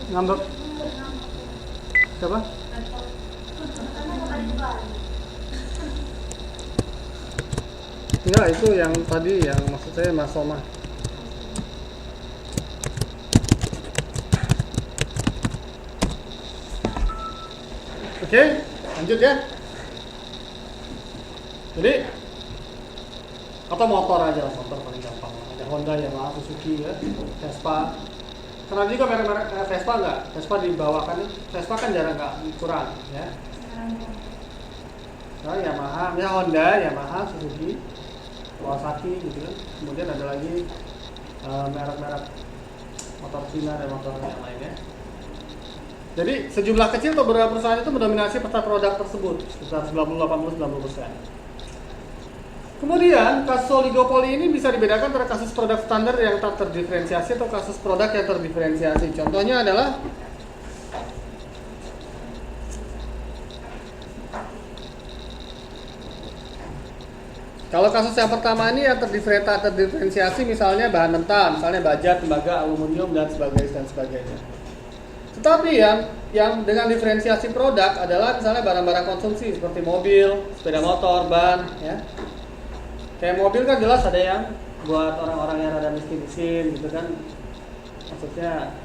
Ngambek. Siapa? Enggak, itu yang tadi yang maksud saya Mas Soma. Oke, lanjut ya. Jadi atau motor aja, motor paling gampang. Ada Honda, Yamaha, Suzuki ya, Vespa. Karena juga merek-merek Vespa enggak? Vespa dibawakan, Vespa kan jarang nggak kurang ya. Nah, Yamaha, ya Honda, Yamaha, Suzuki, Kawasaki gitu kan. Kemudian ada lagi merek-merek motor Cina dan motor yang lainnya. Jadi sejumlah kecil beberapa perusahaan itu mendominasi pasar produk tersebut sekitar 80-90%. Kemudian kasus oligopoli ini bisa dibedakan antara kasus produk standar yang tak terdiferensiasi atau kasus produk yang terdiferensiasi. Contohnya adalah kalau kasus yang pertama ini yang terdiferensiasi misalnya bahan mentah, misalnya baja, tembaga, aluminium dan sebagainya. Tetapi yang dengan diferensiasi produk adalah misalnya barang-barang konsumsi seperti mobil, sepeda motor, ban, ya. Kayak mobil kan jelas ada yang buat orang-orang yang rada miskin gitu kan. Maksudnya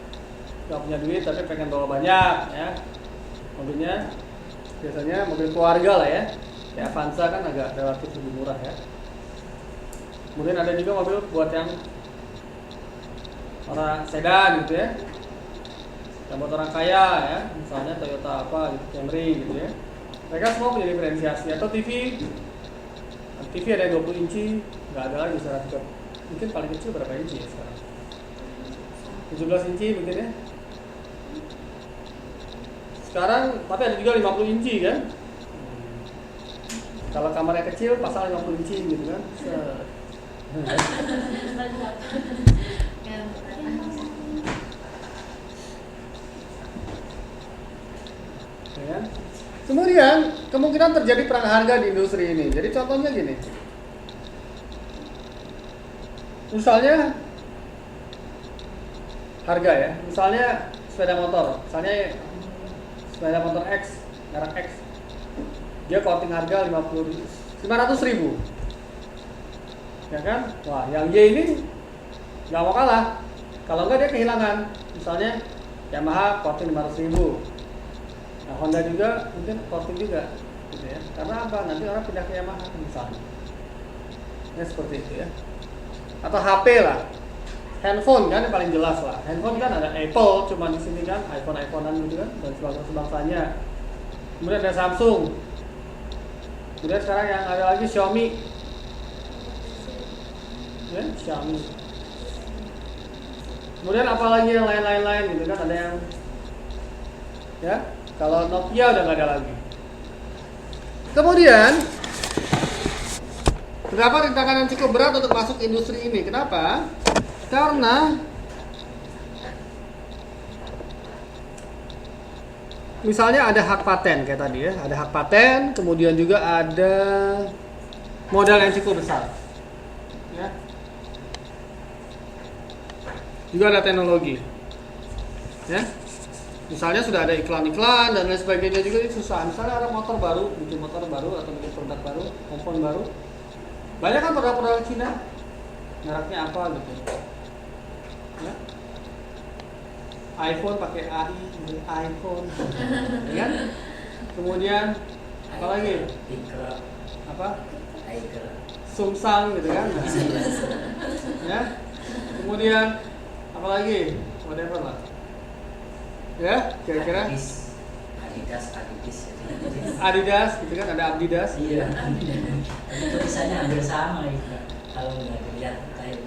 nggak punya duit tapi pengen bawa banyak, ya. Mobilnya biasanya mobil keluarga lah ya. Kayak Avanza kan agak relatif lebih murah ya. Kemudian ada juga mobil buat yang orang sedan gitu ya. Yang buat orang kaya ya, misalnya Toyota apa gitu, Camry gitu ya. Mereka semua punya diferensiasi. Atau TV ada yang 20 inci, nggak ada lagi secara tiga. Mungkin paling kecil berapa inci ya sekarang? 17 inci mungkin ya. Sekarang tapi ada juga 50 inci kan. Kalau kamarnya kecil pasang 50 inci gitu kan. Ya. Kemudian kemungkinan terjadi perang harga di industri ini. Jadi contohnya gini. Misalnya harga ya. Misalnya sepeda motor. Misalnya sepeda motor X, merek X. Dia quoting harga 500.000. Ya kan? Wah, yang Y ini nggak mau kalah. Kalau nggak dia kehilangan. Misalnya Yamaha quoting 500.000. Nah, Honda juga mungkin quoting juga gitu ya. Karena apa? Nanti orang pindah ke Yamaha misalnya. Ya seperti itu ya. Atau HP lah. Handphone kan yang paling jelas lah. Handphone kan ada Apple cuma di sini kan, iPhone-iPhonean gitu kan dan sebangsanya. Kemudian ada Samsung. Kemudian sekarang yang ada lagi Xiaomi. Ya, Xiaomi. Kemudian apalagi yang lain-lain gitu kan, ada yang ya. Kalau Nokia udah nggak ada lagi. Kemudian, kenapa rintangan yang cukup berat untuk masuk industri ini? Kenapa? Karena misalnya ada hak paten kayak tadi ya, ada hak paten, kemudian juga ada modal yang cukup besar. Ya. Juga ada teknologi. Ya. Misalnya sudah ada iklan-iklan dan lain sebagainya juga itu susah. Misalnya ada motor baru, bikin motor baru atau bikin produk baru, kompon baru. Banyak kan produk-produk Cina, mereknya apa gitu. Ya. iPhone pakai AI, iPhone, ya kan? Kemudian apa lagi? Apa? Samsung gitu kan? Nah. Ya. Kemudian apa lagi? Whatever lah. Ya, kira-kira Adidas gitu kan, ada Adidas. Iya. Tulisannya hampir sama itu kalau nggak dilihat kayak.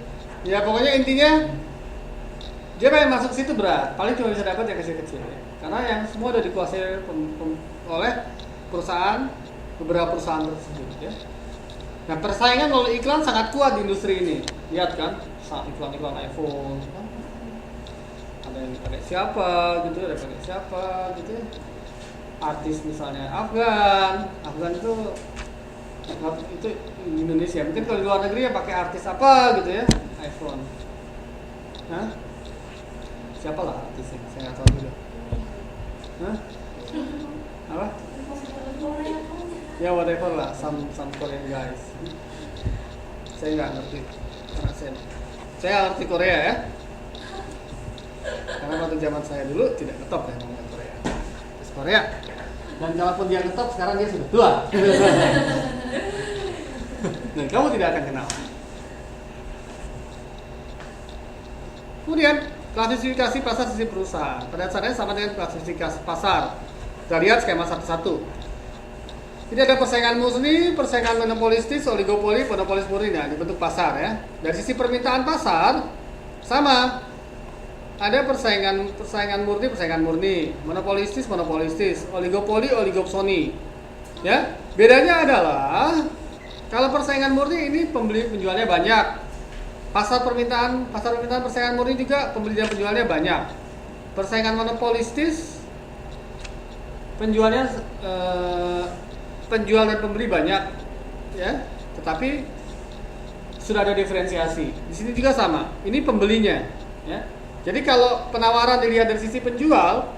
Ya pokoknya intinya dia pengen masuk situ berat, paling cuma bisa dapat yang kecil-kecil ya. Karena yang semua udah dikuasai oleh perusahaan, beberapa perusahaan tersebut ya. Nah persaingan melalui iklan sangat kuat di industri ini. Lihat kan, iklan-iklan iPhone. Ada yang pakai siapa gitu, ada pakai siapa gitu ya. Artis misalnya Afgan itu Indonesia, mungkin kalau di luar negeri ya pakai artis apa gitu ya, iPhone. Nah, Siapa lah artisnya? Saya nggak tahu juga. Hah? Apa? Ya whatever lah, some Korean guys. Saya nggak ngerti, karena saya ngerti Korea ya. Karena waktu zaman saya dulu tidak ngetop ya ngomongin Korea. Terus Korea. Dan kalaupun dia ngetop, sekarang dia sudah tua. Dan kamu tidak akan kenal. Kemudian klasifikasi pasar sisi perusahaan. Pada dasarnya sama dengan klasifikasi pasar. Kita lihat skema satu-satu. Ini ada persaingan murni, persaingan monopolistis, oligopoli, monopolis murni. Nah, dibentuk pasar ya. Dari sisi permintaan pasar sama. Ada persaingan murni, monopolistis, oligopoli, oligopsoni. Ya, bedanya adalah kalau persaingan murni ini pembeli penjualnya banyak. Pasar permintaan persaingan murni juga pembeli dan penjualnya banyak. Persaingan monopolistis penjual dan pembeli banyak, ya. Tetapi sudah ada diferensiasi. Di sini juga sama. Ini pembelinya, ya. Jadi kalau penawaran dilihat dari sisi penjual,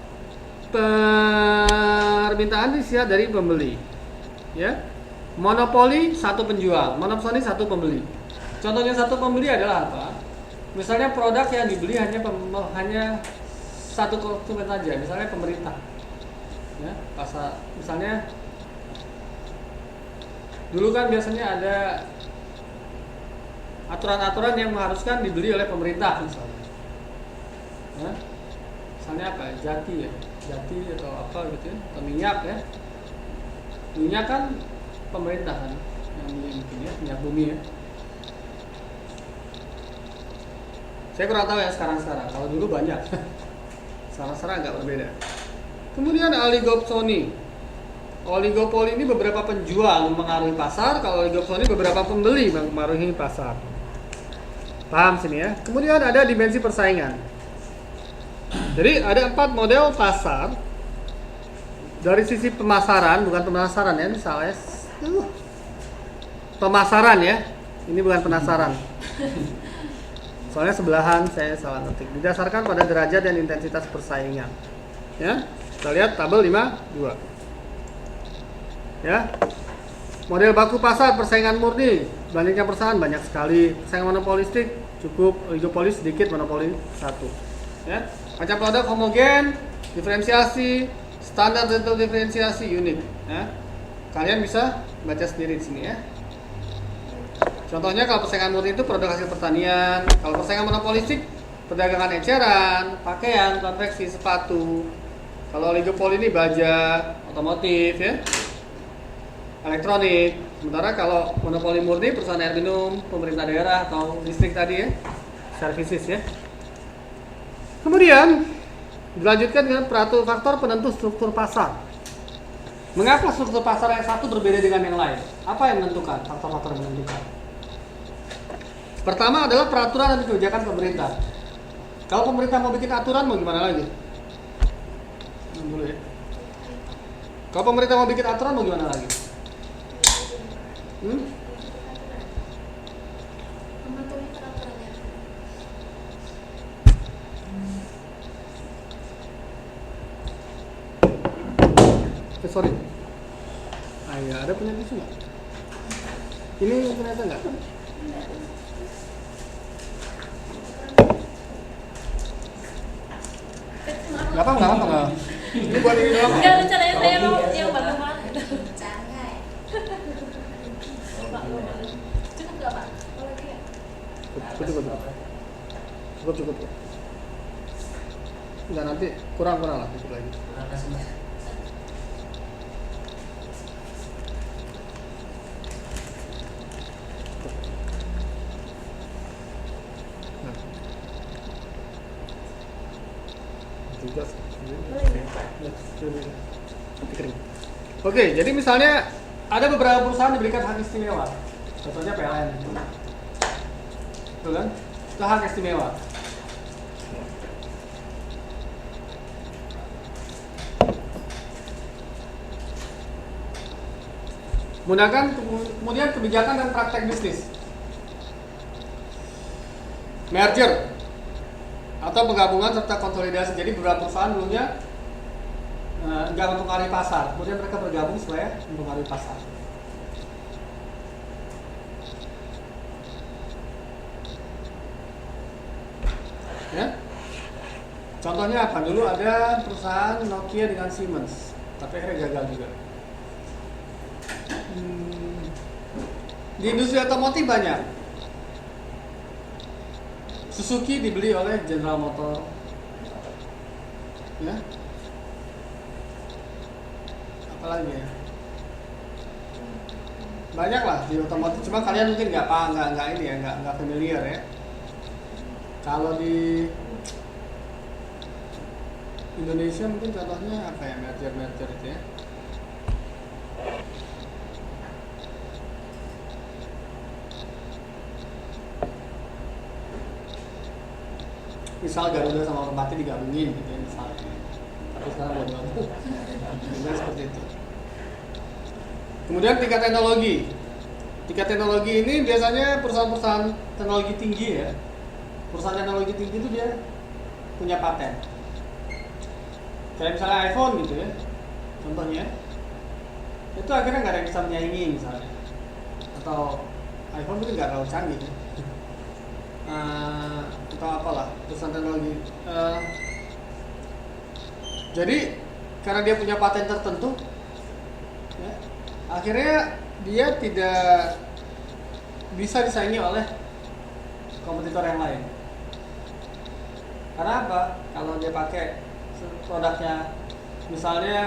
permintaan dilihat dari pembeli, ya. Monopoli satu penjual, monopsoni satu pembeli. Contohnya satu pembeli adalah apa? Misalnya produk yang dibeli hanya satu konsumen saja, misalnya pemerintah. Ya, pasar misalnya dulu kan biasanya ada aturan-aturan yang mengharuskan dibeli oleh pemerintah misalnya. Ya, misalnya apa? Jati atau apa gitu ya, atau minyak ya. Minyak kan pemerintah kan yang beli mungkin ya, minyak bumi ya. Saya kurang tahu ya sekarang. Kalau dulu banyak. Sekarang agak berbeda. Kemudian oligopsoni. Oligopoli ini beberapa penjual mempengaruhi pasar, kalau oligopsoni beberapa pembeli mempengaruhi pasar. Paham sini ya? Kemudian ada dimensi persaingan. Jadi ada 4 model pasar. Dari sisi pemasaran, bukan pemasaran ya, ini salah ya. Pemasaran ya. Ini bukan penasaran. Soalnya sebelahan saya salah ngetik. Didasarkan pada derajat dan intensitas persaingan. Ya. Kita lihat tabel 52. Ya. Model baku pasar persaingan murni. Banyaknya perusahaan banyak sekali. Persaingan monopolistik cukup, oligopoli sedikit, monopoli satu. Ya. Macam produk homogen, diferensiasi, standar atau diferensiasi unik. Ya. Kalian bisa baca sendiri di sini ya. Contohnya kalau persaingan murni itu produk hasil pertanian. Kalau persaingan monopolistik, perdagangan eceran, pakaian, konveksi, sepatu. Kalau oligopoli ini baja, otomotif ya, elektronik. Sementara kalau monopoli murni perusahaan air minum, pemerintah daerah atau listrik tadi ya, services ya. Kemudian dilanjutkan dengan faktor penentu struktur pasar. Mengapa struktur pasar yang satu berbeda dengan yang lain? Apa yang menentukan? Faktor-faktor yang menentukan. Pertama adalah peraturan dan kebijakan pemerintah. Kalau pemerintah mau bikin aturan, mau gimana lagi? Dulu ya. Kalau pemerintah mau bikin aturan, mau gimana lagi? Sorry. Ya, ada punya tisu nggak? Ini ternyata nggak. Nggak apa. Ini buat ini doang. Enggak, rencananya saya mau yang baru-baru. Cukup nggak Pak? Kalau lagi ya? Cukup. Enggak, nanti kurang lah dikit lagi. Oke, jadi misalnya ada beberapa perusahaan diberikan hak istimewa. Contohnya PLN. Betul kan? Itu hak istimewa. Kemudian kebijakan dan praktek bisnis. Merger atau atau penggabungan serta konsolidasi. Jadi beberapa perusahaan dulunya nggak mempengaruhi pasar, kemudian mereka bergabung supaya mempengaruhi pasar. Ya, contohnya apa? Dulu ada perusahaan Nokia dengan Siemens, tapi akhirnya gagal juga. Di industri otomotif banyak. Suzuki dibeli oleh General Motor, ya. Apalagi ya? Banyak lah di otomotif. Cuma kalian mungkin nggak ini ya, nggak familiar ya. Kalau di Indonesia mungkin contohnya apa ya, merger itu ya. Misal Garuda sama Merpati digabungin gitu ya misalnya. Tapi sekarang mau gabung. Juga seperti itu. Kemudian tingkat teknologi. Tingkat teknologi ini biasanya perusahaan-perusahaan teknologi tinggi ya. Perusahaan teknologi tinggi itu dia punya paten. Kayak misalnya iPhone gitu ya. Contohnya. Itu akhirnya nggak ada yang bisa menyaingi misalnya. Atau iPhone itu nggak terlalu canggih ya. Atau apalah perusahaan teknologi. Jadi karena dia punya paten tertentu, ya, akhirnya dia tidak bisa disaingi oleh kompetitor yang lain. Karena apa? Kalau dia pakai produknya, misalnya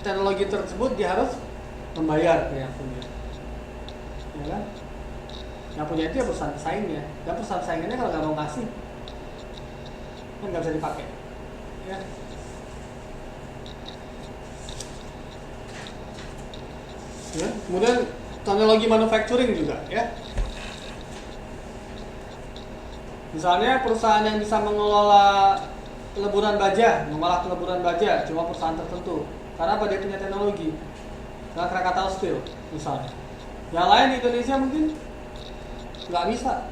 teknologi tersebut, dia harus membayar ke yang punya, ya kan? Yang punya itu ya perusahaan pesaingnya, dan perusahaan pesaingnya kalau nggak mau ngasih, kan nggak bisa dipakai, ya. Ya, kemudian teknologi manufacturing juga, ya. Misalnya perusahaan yang bisa mengelola peleburan baja, mengolah peleburan baja, cuma perusahaan tertentu. Karena apa? Dia punya teknologi. Kayak Krakatau Steel, misalnya. Yang lain di Indonesia mungkin nggak bisa.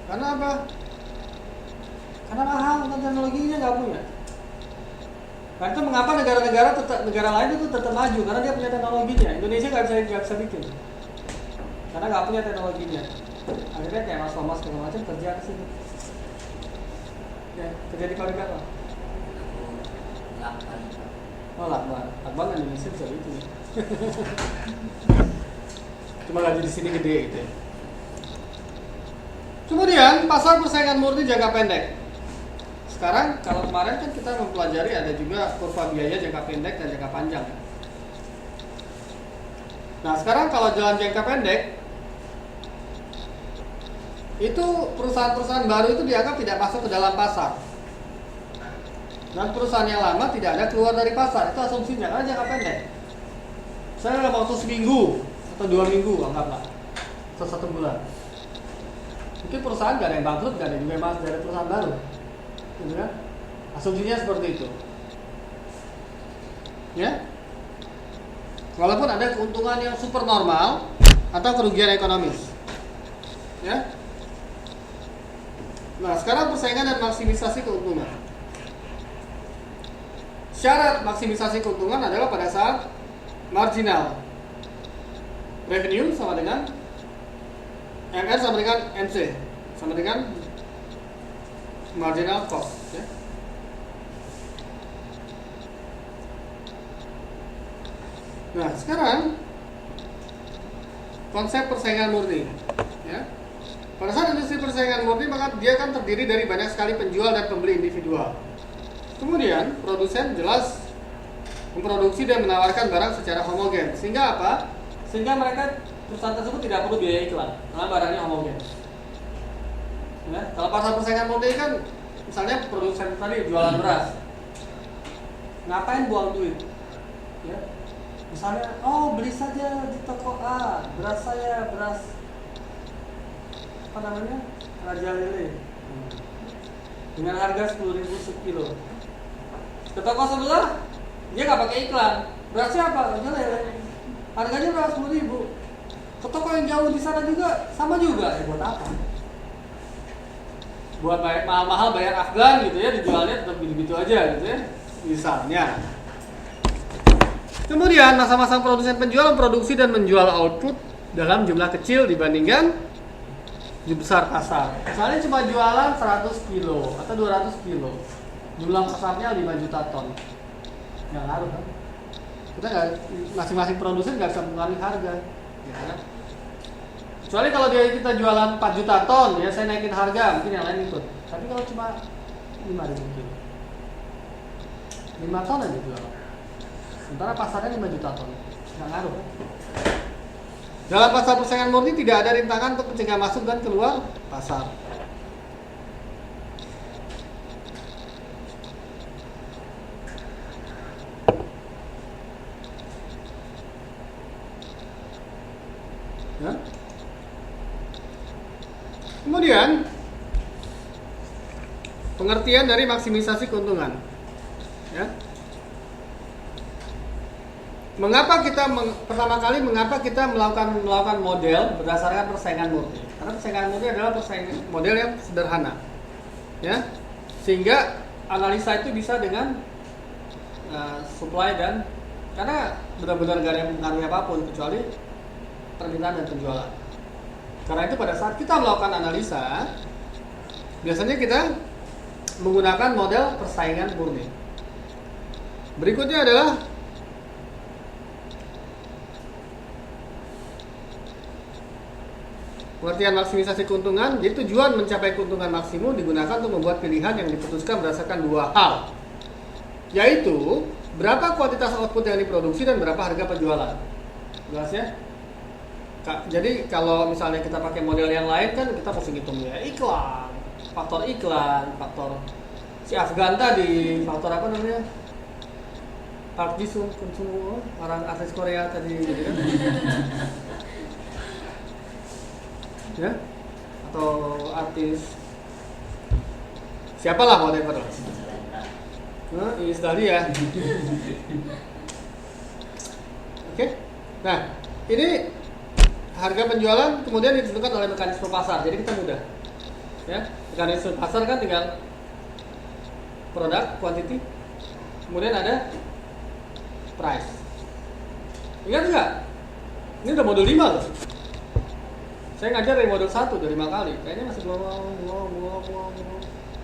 Karena apa? Karena mahal, teknologinya nggak punya. Karena itu mengapa negara lain itu tetap maju, karena dia punya teknologinya. Indonesia nggak bisa bikin, karena nggak punya teknologinya. Akhirnya kayak Mas Thomas segala macam kerja ke sini, ya, kerja di pabrik apa? Lakban. Oh, Lakban Indonesia bisa itu ya. Cuma gaji di sini gede gitu ya. Kemudian pasar persaingan murni jangka pendek. Sekarang kalau kemarin kan kita mempelajari ada juga kurva biaya jangka pendek dan jangka panjang. Nah sekarang kalau jalan jangka pendek, itu perusahaan-perusahaan baru itu dianggap tidak masuk ke dalam pasar. Dan perusahaan yang lama tidak ada keluar dari pasar. Itu asumsinya, karena jangka pendek. Saya dalam waktu seminggu atau 2 minggu anggaplah, atau 1 bulan. Mungkin perusahaan nggak ada yang bangkrut, nggak ada juga yang masuk dari perusahaan baru. Gitu kan? Asumsinya seperti itu. Ya. Walaupun ada keuntungan yang super normal atau kerugian ekonomis. Ya. Nah, sekarang persaingan dan maksimisasi keuntungan. Syarat maksimisasi keuntungan adalah pada saat marginal revenue sama dengan MR sama dengan MC sama dengan marginal cost, ya. Nah, sekarang konsep persaingan murni, ya. Pada saat industri persaingan murni, maka dia akan terdiri dari banyak sekali penjual dan pembeli individual. Kemudian, produsen jelas memproduksi dan menawarkan barang secara homogen. Sehingga apa? Sehingga mereka, perusahaan tersebut tidak perlu biaya iklan, karena barangnya homogen. Ya, kalau pasar persaingan murni kan, misalnya produsen tadi jualan beras, ngapain buang duit? Ya, misalnya, oh beli saja di toko A, beras saya beras apa namanya, Raja Lele, dengan harga 10.000 sekilo. Ke toko sebelah, dia nggak pakai iklan, berasnya apa? Raja Lele, harganya berapa 10.000. Ke toko yang jauh di sana juga sama juga, buat apa? buat bayar mahal-mahal bayar Afgan gitu ya, dijualnya tetap gitu-gitu aja gitu ya, misalnya. Kemudian masing-masing produsen penjual memproduksi dan menjual output dalam jumlah kecil dibandingkan besar pasar. Misalnya cuma jualan 100 kilo atau 200 kilo, jumlah pasarnya 5 juta ton. Nggak ngaruh kan? Kita nggak, masing-masing produsen nggak bisa mengaruhi harga, gitu kan? Kecuali kalau kita jualan 4 juta ton, ya saya naikin harga, mungkin yang lain ikut. Tapi kalau cuma 5.000 kilo, 5 ton aja jual. Sementara pasarnya 5 juta ton, nggak ngaruh kan? Dalam pasar persaingan murni tidak ada rintangan untuk mencegah masuk dan keluar pasar. Ya. Kemudian pengertian dari maksimisasi keuntungan. Ya. Mengapa kita mengapa kita melakukan model berdasarkan persaingan murni? Karena persaingan murni adalah model yang sederhana, ya, sehingga analisa itu bisa dengan supply dan karena benar-benar gak ada yang mengaruhi apapun kecuali permintaan dan penjualan. Karena itu pada saat kita melakukan analisa, biasanya kita menggunakan model persaingan murni. Berikutnya adalah pengertian maksimisasi keuntungan. Jadi tujuan mencapai keuntungan maksimum digunakan untuk membuat pilihan yang diputuskan berdasarkan dua hal, yaitu berapa kuantitas output yang diproduksi dan berapa harga penjualan. Jelas ya? Jadi kalau misalnya kita pakai model yang lain kan kita mesti ngitung ya iklan, faktor si Afgan tadi, faktor apa namanya? Park Ji-sung, orang artis Korea tadi gitu kan. Ya? Atau artis siapalah whatever lah. Nah, ini tadi ya. Oke. Nah, ini harga penjualan kemudian ditentukan oleh mekanisme pasar. Jadi kita mudah. Ya, mekanisme pasar kan tinggal produk, quantity, kemudian ada price. Ingat enggak? Ini udah modul 5 loh. Saya ngajar dari modul 1 udah 5 kali. Kayaknya masih belum.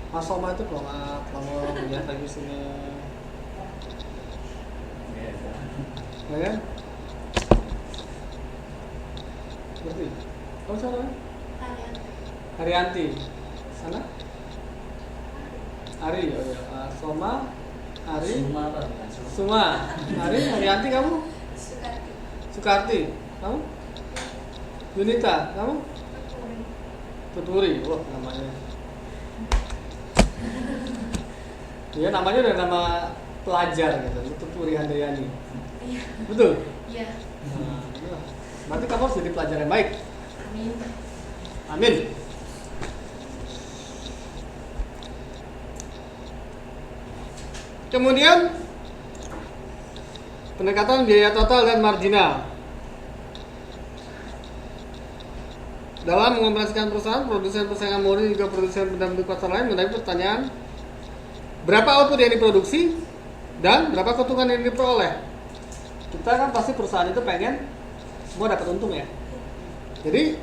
Mas Soma itu belum lihat lagi sini. Ya kan? Ngerti? Kamu siapa? Haryanti. Sana? Ari, oh ya. Soma, Ari. Suma. Ari, Haryanti kamu? Sukarti. Kamu? Yunita, kamu? Tuturi. Wah, namanya. Iya, namanya udah nama pelajar gitu. Tuturi Handayani. Iya. Betul? Iya. Nah, berarti kamu harus jadi pelajar yang baik. Amin. Amin. Kemudian pendekatan biaya total dan marginal. Dalam mengoperasikan perusahaan, produsen persaingan murni juga produsen pendamping pasar lain mengenai pertanyaan berapa output yang diproduksi dan berapa keuntungan yang diperoleh. Kita kan pasti perusahaan itu pengen semua dapat untung ya. Jadi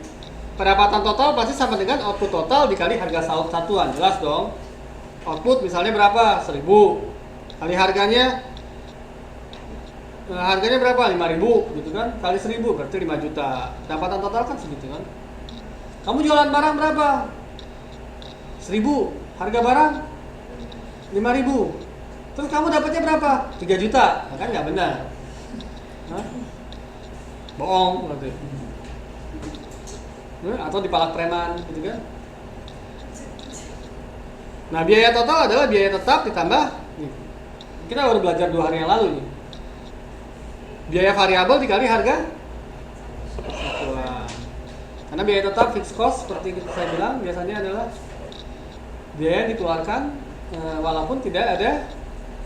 pendapatan total pasti sama dengan output total dikali harga satuan. Jelas dong. Output misalnya berapa? 1.000 kali harganya berapa? 5.000 gitu kan. Kali 1.000 berarti 5 juta. Pendapatan total kan segitu kan. Kamu jualan barang berapa? 1.000. Harga barang 5.000. Terus kamu dapatnya berapa? 3 juta. Nah, kan nggak benar. Hah? Bohong berarti. Atau dipalak preman gitu kan. Nah, biaya total adalah biaya tetap ditambah nih. Kita baru belajar 2 hari yang lalu nih. Biaya variabel dikali harga satuan. Karena biaya tetap fixed cost seperti saya bilang biasanya adalah biaya yang dikeluarkan walaupun tidak ada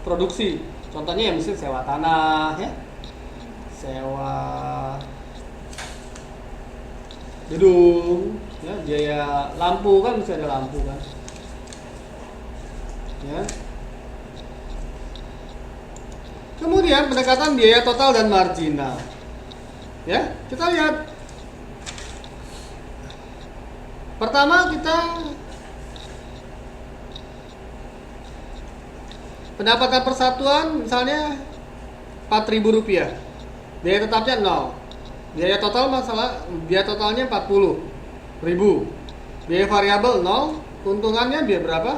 produksi. Contohnya ya misalnya sewa tanah ya. Sewa gedung, ya, biaya lampu kan mesti ada lampu kan. Ya. Kemudian pendekatan biaya total dan marginal. Ya, kita lihat. Pertama kita pendapatan persatuan misalnya Rp4.000. Biaya tetapnya 0. Biaya total biaya totalnya 40.000. Biaya variabel 0. Keuntungannya biaya berapa?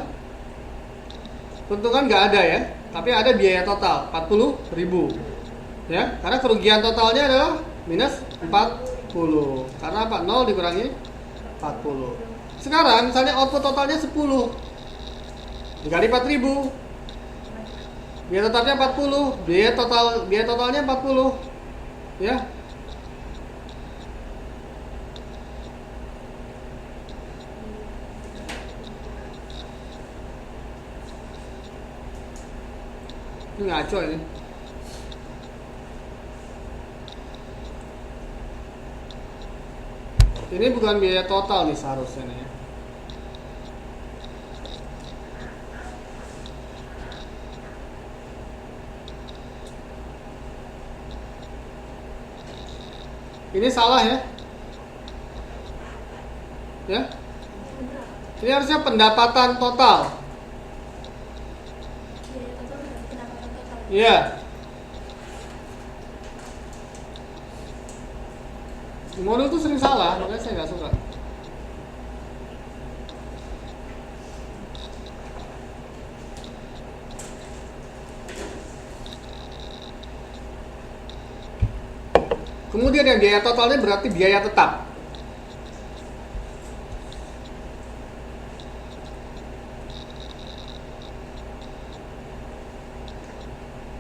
Keuntungan nggak ada ya, tapi ada biaya total 40.000. Ya, karena kerugian totalnya adalah minus 40. Karena apa? 0 dikurangi 40. Sekarang misalnya output totalnya 10 dikali 4.000, biaya tetapnya 40, biaya totalnya 40. Ya. Ini ngaco ini. Ini bukan biaya total nih seharusnya nih ya. Ini salah ya. Ya. Ini harusnya pendapatan total. Biaya total berarti pendapatan total. Iya. Di modul tuh sering salah, makanya saya nggak suka. Kemudian yang biaya totalnya berarti biaya tetap.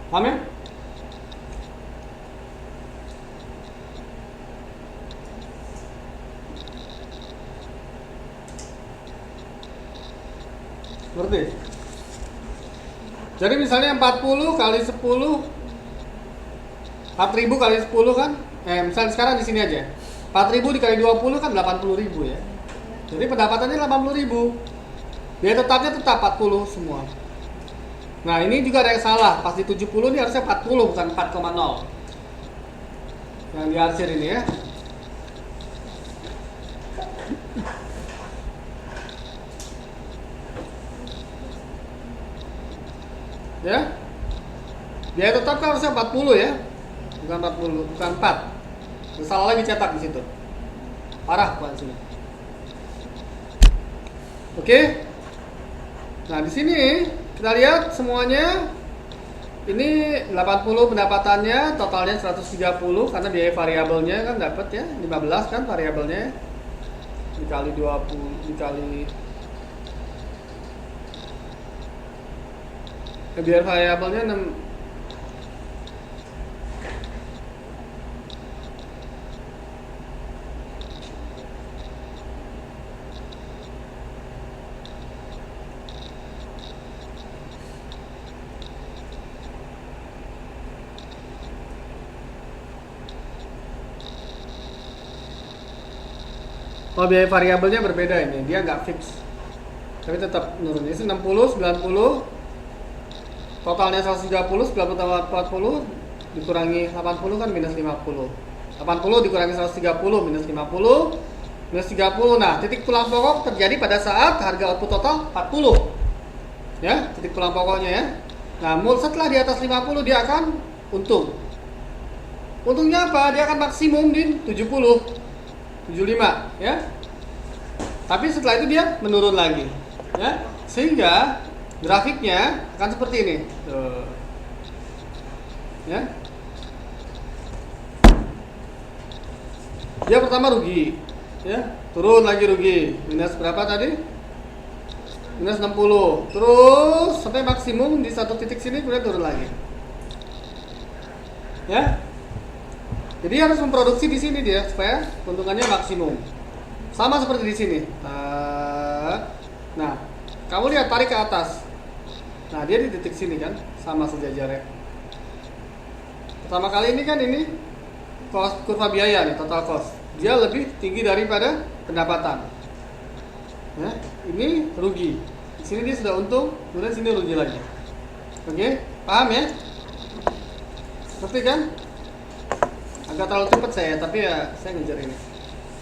Paham ya? Ngerti? Jadi misalnya 40 kali 10, 4.000 kali 10 kan? Misalnya sekarang di sini aja. 4.000 dikali 20 kan 80.000 ya. Jadi pendapatannya 80.000. Biaya tetapnya tetap 40 semua. Nah, ini juga ada yang salah. Pas di 70 ini harusnya 40 bukan 4,0. Yang diarsir ini ya. Ya. Biaya tetap kan harusnya 40 ya. Bukan 40, bukan 4. Salah lagi cetak di situ. Parah Pak sini. Oke. Nah, di sini kita lihat semuanya. Ini 80 pendapatannya, totalnya 130 karena biaya variabelnya kan dapat ya, 15 kan variabelnya. Dikali 20 dikali biaya variabelnya 6. Oh, biaya variabelnya berbeda ini, dia nggak fix, tapi tetap menurun. Ini 60, 90, totalnya 130, 90 tambah 40 dikurangi 80 kan minus 50. 80 dikurangi 130 minus 50, minus 30. Nah, titik pulang pokok terjadi pada saat harga output total 40. Ya, titik pulang pokoknya ya. Nah, setelah di atas 50 dia akan untung. Untungnya apa? Dia akan maksimum di 70. 75 ya. Tapi setelah itu dia menurun lagi ya. Sehingga grafiknya akan seperti ini. Tuh. Ya. Dia pertama rugi ya, turun lagi rugi. Minus berapa tadi? Minus 60. Terus sampai maksimum di satu titik sini kemudian turun lagi. Ya. Jadi harus memproduksi di sini dia supaya keuntungannya maksimum. Sama seperti di sini. Nah, kamu lihat tarik ke atas. Nah, dia di titik sini kan, sama sejajarnya. Pertama kali ini kan ini cost, kurva biaya nih, total cost. Dia lebih tinggi daripada pendapatan. Ya, ini rugi. Di sini dia sudah untung, kemudian sini rugi lagi. Oke, paham ya? Ngerti kan? Agak terlalu cepat saya, tapi ya saya ngejar ini.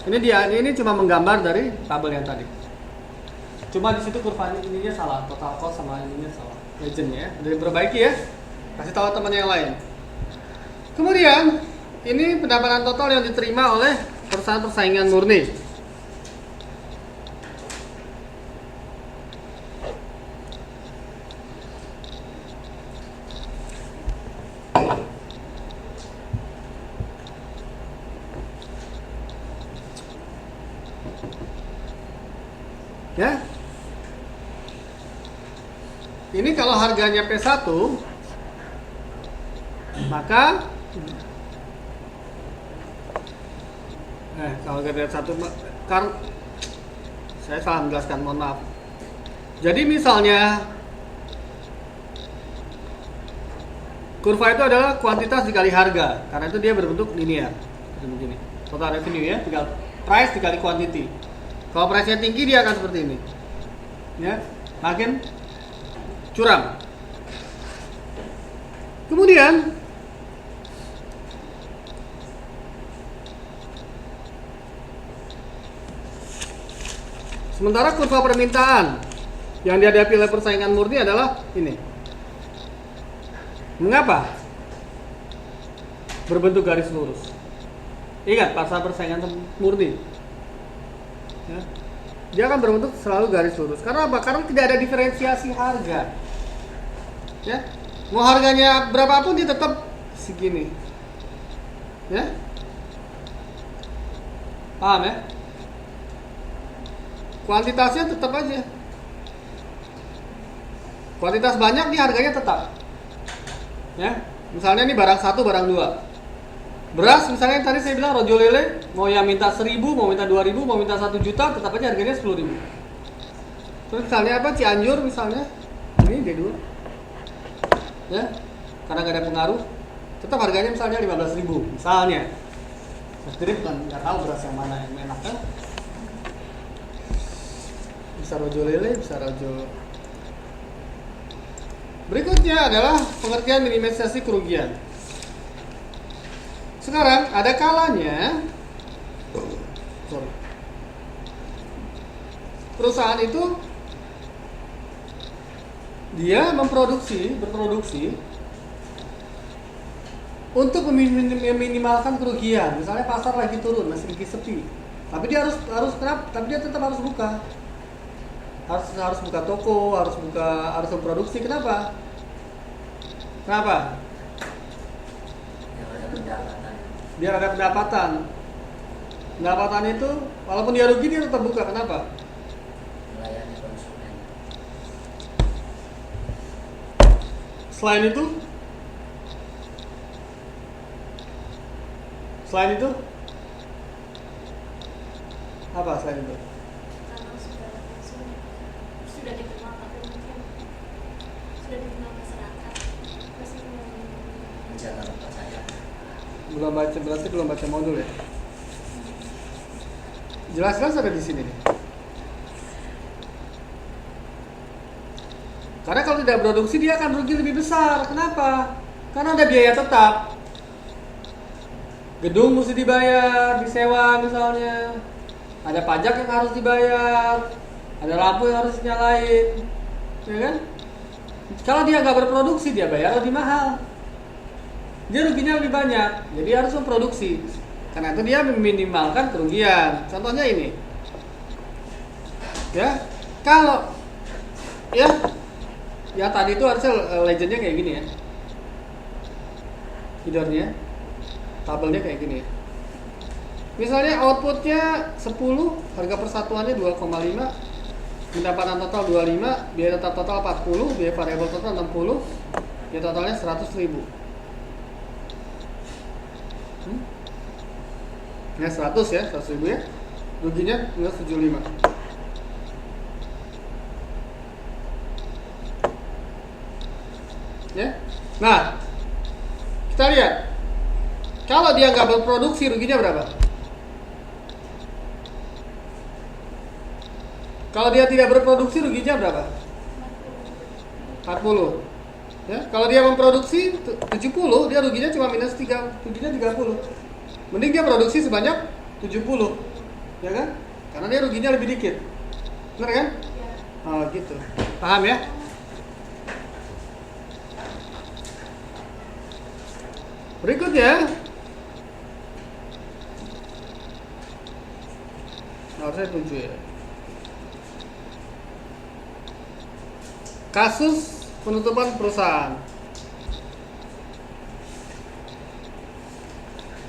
Ini cuma menggambar dari tabel yang tadi. Cuma di situ kurvanya ininya salah, total cost sama ininya salah. Legendnya ya, udah diperbaiki ya. Kasih tahu teman yang lain. Kemudian ini pendapatan total yang diterima oleh perusahaan persaingan murni. Ya. Ini kalau harganya P1, maka kalau harga P1 kan saya salah menjelaskan, mohon maaf. Jadi misalnya kurva itu adalah kuantitas dikali harga, karena itu dia berbentuk linear. Begini. Total revenue ya, tinggal price dikali quantity. Kalau price-nya tinggi dia akan seperti ini. Ya, makin curam. Kemudian sementara kurva permintaan yang dihadapi oleh persaingan murni adalah ini. Mengapa? Berbentuk garis lurus. Ingat, pasar persaingan murni. Ya. Dia akan berbentuk selalu garis lurus. Karena apa? Karena tidak ada diferensiasi harga. Ya, mau harganya berapapun dia tetap segini. Ya, paham ya? Kuantitasnya tetap aja. Kuantitas banyak nih harganya tetap. Ya, misalnya ini barang 1, barang 2. Beras misalnya tadi saya bilang rojo lele, mau yang minta 1000, mau minta 2000, mau minta 1 juta, tetap aja harganya 10.000. Terus misalnya apa? Cianjur misalnya, ini D2. Ya, karena gak ada pengaruh, tetap harganya misalnya 15.000 misalnya. Jadi bukan nggak tahu beras yang mana yang enak kan? Bisa rojo lele, bisa rojo. Berikutnya adalah pengertian minimalisasi kerugian. Sekarang ada kalanya perusahaan itu dia berproduksi untuk meminimalkan kerugian. Misalnya pasar lagi turun, masih sepi, tapi dia harus kenapa? Tapi dia tetap harus buka, harus buka toko, harus memproduksi. Kenapa? Biar ada pendapatan. Pendapatan itu walaupun dia rugi dia tetap buka. Kenapa? Melayani konsumen. Selain itu apa selain itu? Karena sudah langsung sudah dikenal, tapi mungkin sudah dikenal masyarakat masih Menjaga kepercayaan. Berarti belum baca modul ya? Jelas-jelas ada di sini nih. Karena kalau tidak produksi dia akan rugi lebih besar. Kenapa? Karena ada biaya tetap. Gedung mesti dibayar, disewa misalnya. Ada pajak yang harus dibayar. Ada lampu yang harus dinyalain. Ya kan? Kalau dia nggak berproduksi dia bayar lebih mahal. Dia ruginya lebih banyak, jadi harus memproduksi. Karena itu dia meminimalkan kerugian. Contohnya ini, ya, kalau ya tadi itu harusnya legendnya kayak gini ya, tidurnya, tabelnya kayak gini. Misalnya outputnya 10, harga persatuannya 2,5, pendapatan total 25, biaya tetap total 40, biaya variabel total 60, biaya totalnya 100.000. Ya 100 ya, 100.000 ya. Ruginya 75. Ya. Nah, kita lihat. Kalau dia nggak berproduksi ruginya berapa? Kalau dia tidak berproduksi ruginya berapa? 40. Ya, kalau dia memproduksi 70, dia ruginya cuma minus 3, ruginya 30. Mending dia produksi sebanyak 70. Ya kan? Karena dia ruginya lebih dikit. Benar kan? Ya. Oh, gitu. Paham ya? Berikutnya, harusnya 7 ya. Kasus penutupan perusahaan.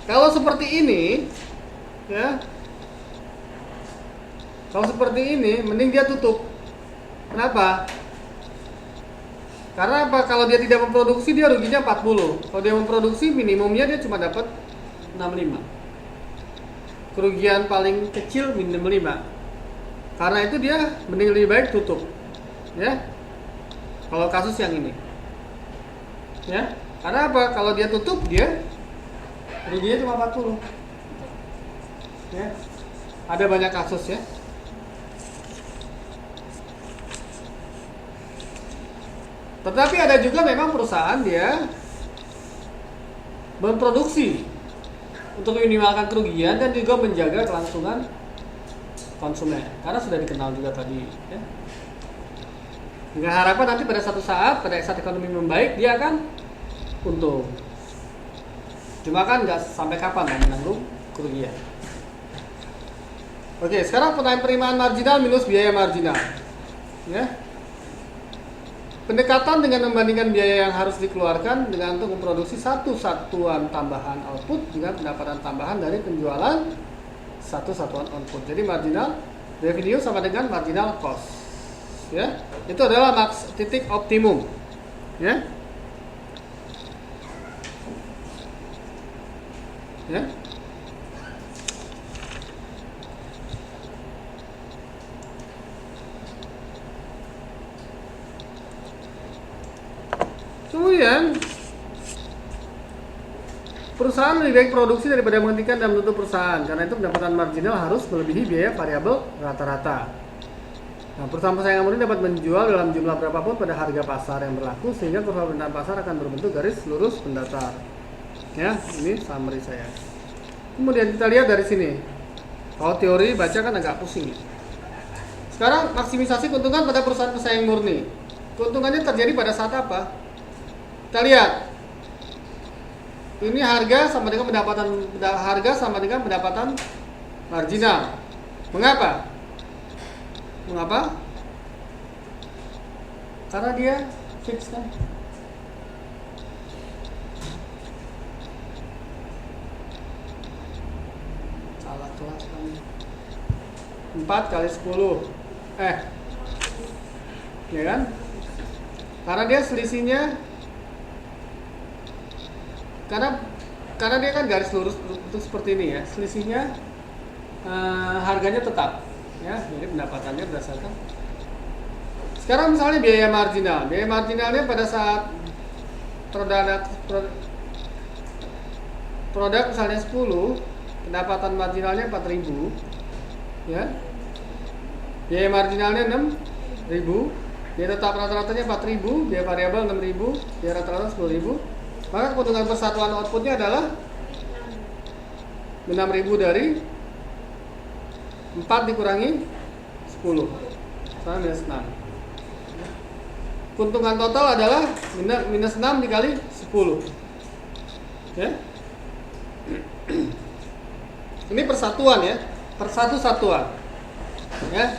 Kalau seperti ini, ya, kalau seperti ini, mending dia tutup. Kenapa? Karena apa? Kalau dia tidak memproduksi, dia ruginya 40. Kalau dia memproduksi, minimumnya dia cuma dapat 65. Kerugian paling kecil minimum 5. Karena itu dia mending lebih baik tutup. Ya. Kalau kasus yang ini. Ya. Karena apa? Kalau dia tutup, dia ruginya cuma 40. Ya. Ada banyak kasus ya. Tetapi ada juga memang perusahaan dia memproduksi untuk meminimalkan kerugian dan juga menjaga kelangsungan konsumen. Karena sudah dikenal juga tadi. Ya. Dengan harapan nanti pada satu saat, pada saat ekonomi membaik, dia akan untung. Cuma kan nggak sampai kapan kan menanggung kerugian. Oke, sekarang penerimaan marginal minus biaya marginal. Ya. Pendekatan dengan membandingkan biaya yang harus dikeluarkan dengan untuk memproduksi satu satuan tambahan output dengan pendapatan tambahan dari penjualan satu satuan output. Jadi marginal revenue sama dengan marginal cost. Ya, itu adalah titik optimum. Ya. Ya. Kemudian perusahaan lebih baik produksi daripada menghentikan dan menutup perusahaan. Karena itu pendapatan marginal harus melebihi biaya variabel rata-rata. Nah, perusahaan-perusahaan yang ini dapat menjual dalam jumlah berapapun pada harga pasar yang berlaku sehingga kurva permintaan pasar akan berbentuk garis lurus mendatar. Ya, ini summary saya. Kemudian kita lihat dari sini. Kalau teori baca kan agak pusing. Sekarang maksimisasi keuntungan pada perusahaan pesaing murni. Keuntungannya terjadi pada saat apa? Kita lihat. Ini harga sama dengan pendapatan marginal. Mengapa? Karena dia fix kan. Salah kelas kan. 4 kali 10. Ya kan? Karena dia selisihnya karena dia kan garis lurus untuk seperti ini ya. Selisihnya harganya tetap ya. Jadi pendapatannya berdasarkan. Sekarang misalnya biaya marginal. Biaya marginalnya pada saat produk misalnya 10, pendapatan marginalnya 4.000 ya. Biaya marginalnya 6.000, biaya tetap rata-ratanya 4.000, biaya variabel 6.000, biaya rata-rata 10.000. Maka keuntungan persatuan outputnya adalah 6.000 dari 4 dikurangi 10 sama minus 6. Keuntungan total adalah minus 6 dikali 10. Ya. Ini persatuan ya, persatu-satuan. Ya.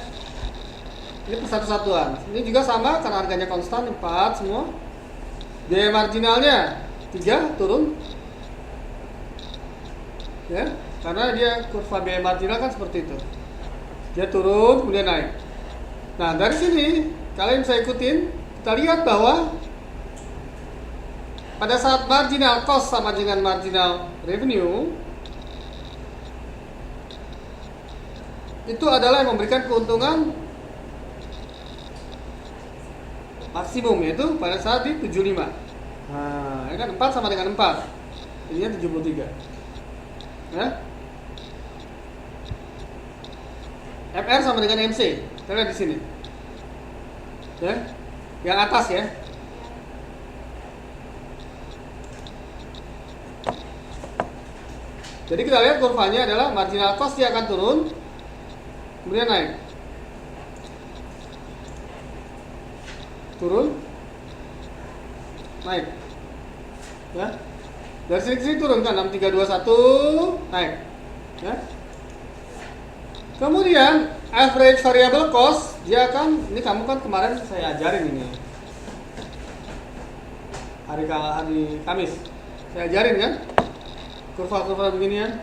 Ini persatu-satuan. Ini juga sama karena harganya konstan 4 semua. Biaya marginalnya 3 turun. Ya, karena dia kurva biaya marginal kan seperti itu. Dia turun kemudian naik. Nah, dari sini kalian bisa ikutin, kita lihat bahwa pada saat marginal cost sama dengan marginal revenue itu adalah yang memberikan keuntungan maksimum, yaitu pada saat di 75. Nah, ini kan 4 sama dengan 4. Ininya 73. Ya. FR sama dengan MC. Kita lihat di sini. Ya. Yang atas ya. Jadi kita lihat kurvanya adalah marginal cost dia akan turun, kemudian naik, turun, naik, ya. Dari sini ke sini turun kan 6321 naik, ya. Kemudian average variable cost dia akan, ini kamu kan kemarin saya ajarin ini hari Kamis saya ajarin kan kurva-kurva beginian,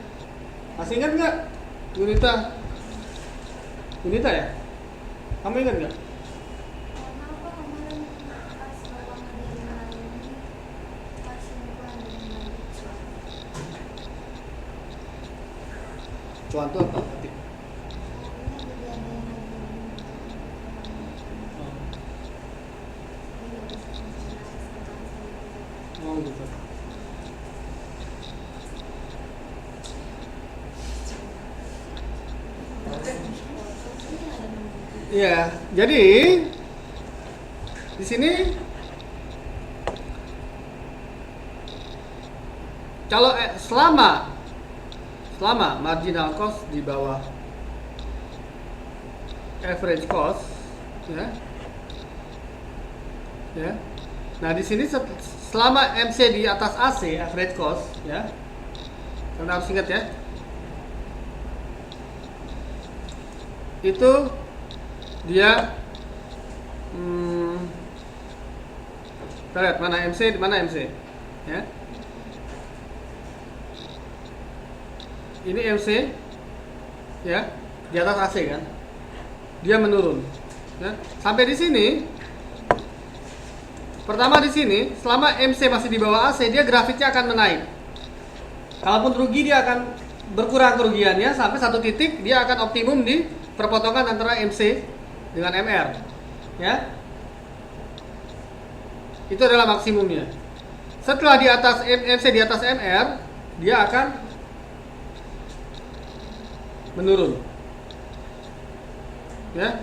masih ingat nggak Yunita ya, kamu ingat nggak? Karena apa kemarin pas bapak ngajarin ini pas bukan dengan Cuan itu apa? Ketik. Oh gitu. Iya, jadi di sini kalau selama marginal cost di bawah average cost, ya. Nah di sini selama MC di atas AC average cost, ya. Kalian harus ingat ya. Itu dia kita lihat mana MC, ya. Ini MC, ya, di atas AC kan, dia menurun, ya. Sampai di sini, pertama di sini, selama MC masih di bawah AC, dia grafiknya akan menaik. Kalaupun rugi dia akan berkurang kerugiannya sampai satu titik dia akan optimum di perpotongan antara MC dengan MR, ya. Itu adalah maksimumnya. Setelah di atas MC di atas MR, dia akan menurun, ya.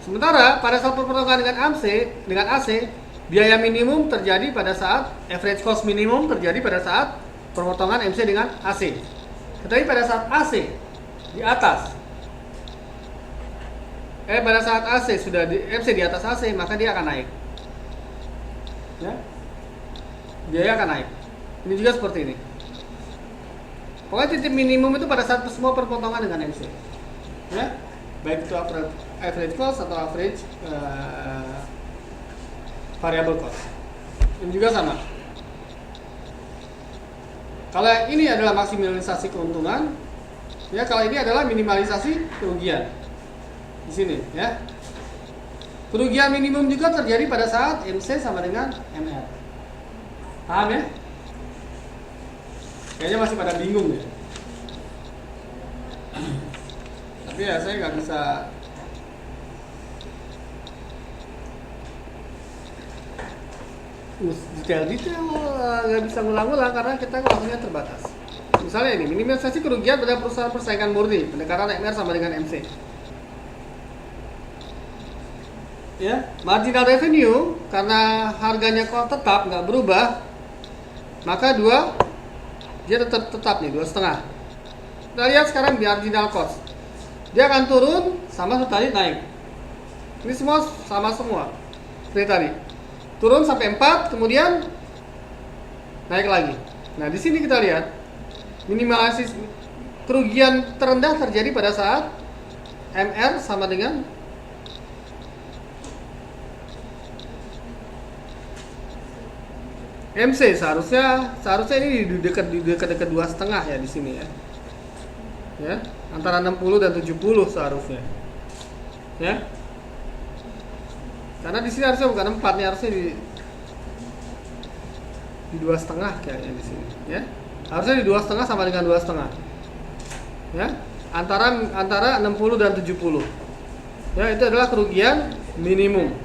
Sementara pada saat perpotongan dengan AC, biaya minimum terjadi pada saat average cost minimum terjadi pada saat perpotongan MC dengan AC. Tetapi pada saat AC di atas, pada saat AC sudah di MC di atas AC, maka dia akan naik, ya. Biaya akan naik. Ini juga seperti ini. Pokoknya titik minimum itu pada saat semua perpotongan dengan MC, ya. Baik itu average cost atau average variable cost. Ini juga sama. Kalau ini adalah maksimalisasi keuntungan, ya. Kalau ini adalah minimalisasi kerugian. Di sini, ya. Kerugian minimum juga terjadi pada saat MC sama dengan MR. Paham ya? Kayaknya masih pada bingung ya. Tapi ya saya nggak bisa detail, nggak bisa ngulang-ngulang karena kita waktunya terbatas. Misalnya ini minimalisasi kerugian pada perusahaan persaingan murni, pendekatan MR sama dengan MC. Ya, marginal revenue karena harganya kok tetap nggak berubah, maka dia tetap nih 2,5. Kita lihat sekarang marginal cost, dia akan turun sama seperti tadi naik. Ini semua sama semua seperti tadi, turun sampai 4, kemudian naik lagi. Nah di sini kita lihat minimalisasi kerugian terendah terjadi pada saat MR sama dengan MC. Seharusnya ini di dekat 2,5 ya di sini ya. Ya, antara 60 dan 70 seharusnya. Ya. Karena di sini harusnya bukan 4 nih, harusnya di 2,5 kayaknya di sini, ya. Harusnya di 2,5 sama dengan 2,5. Ya. Antara 60 dan 70. Ya, itu adalah kerugian minimum.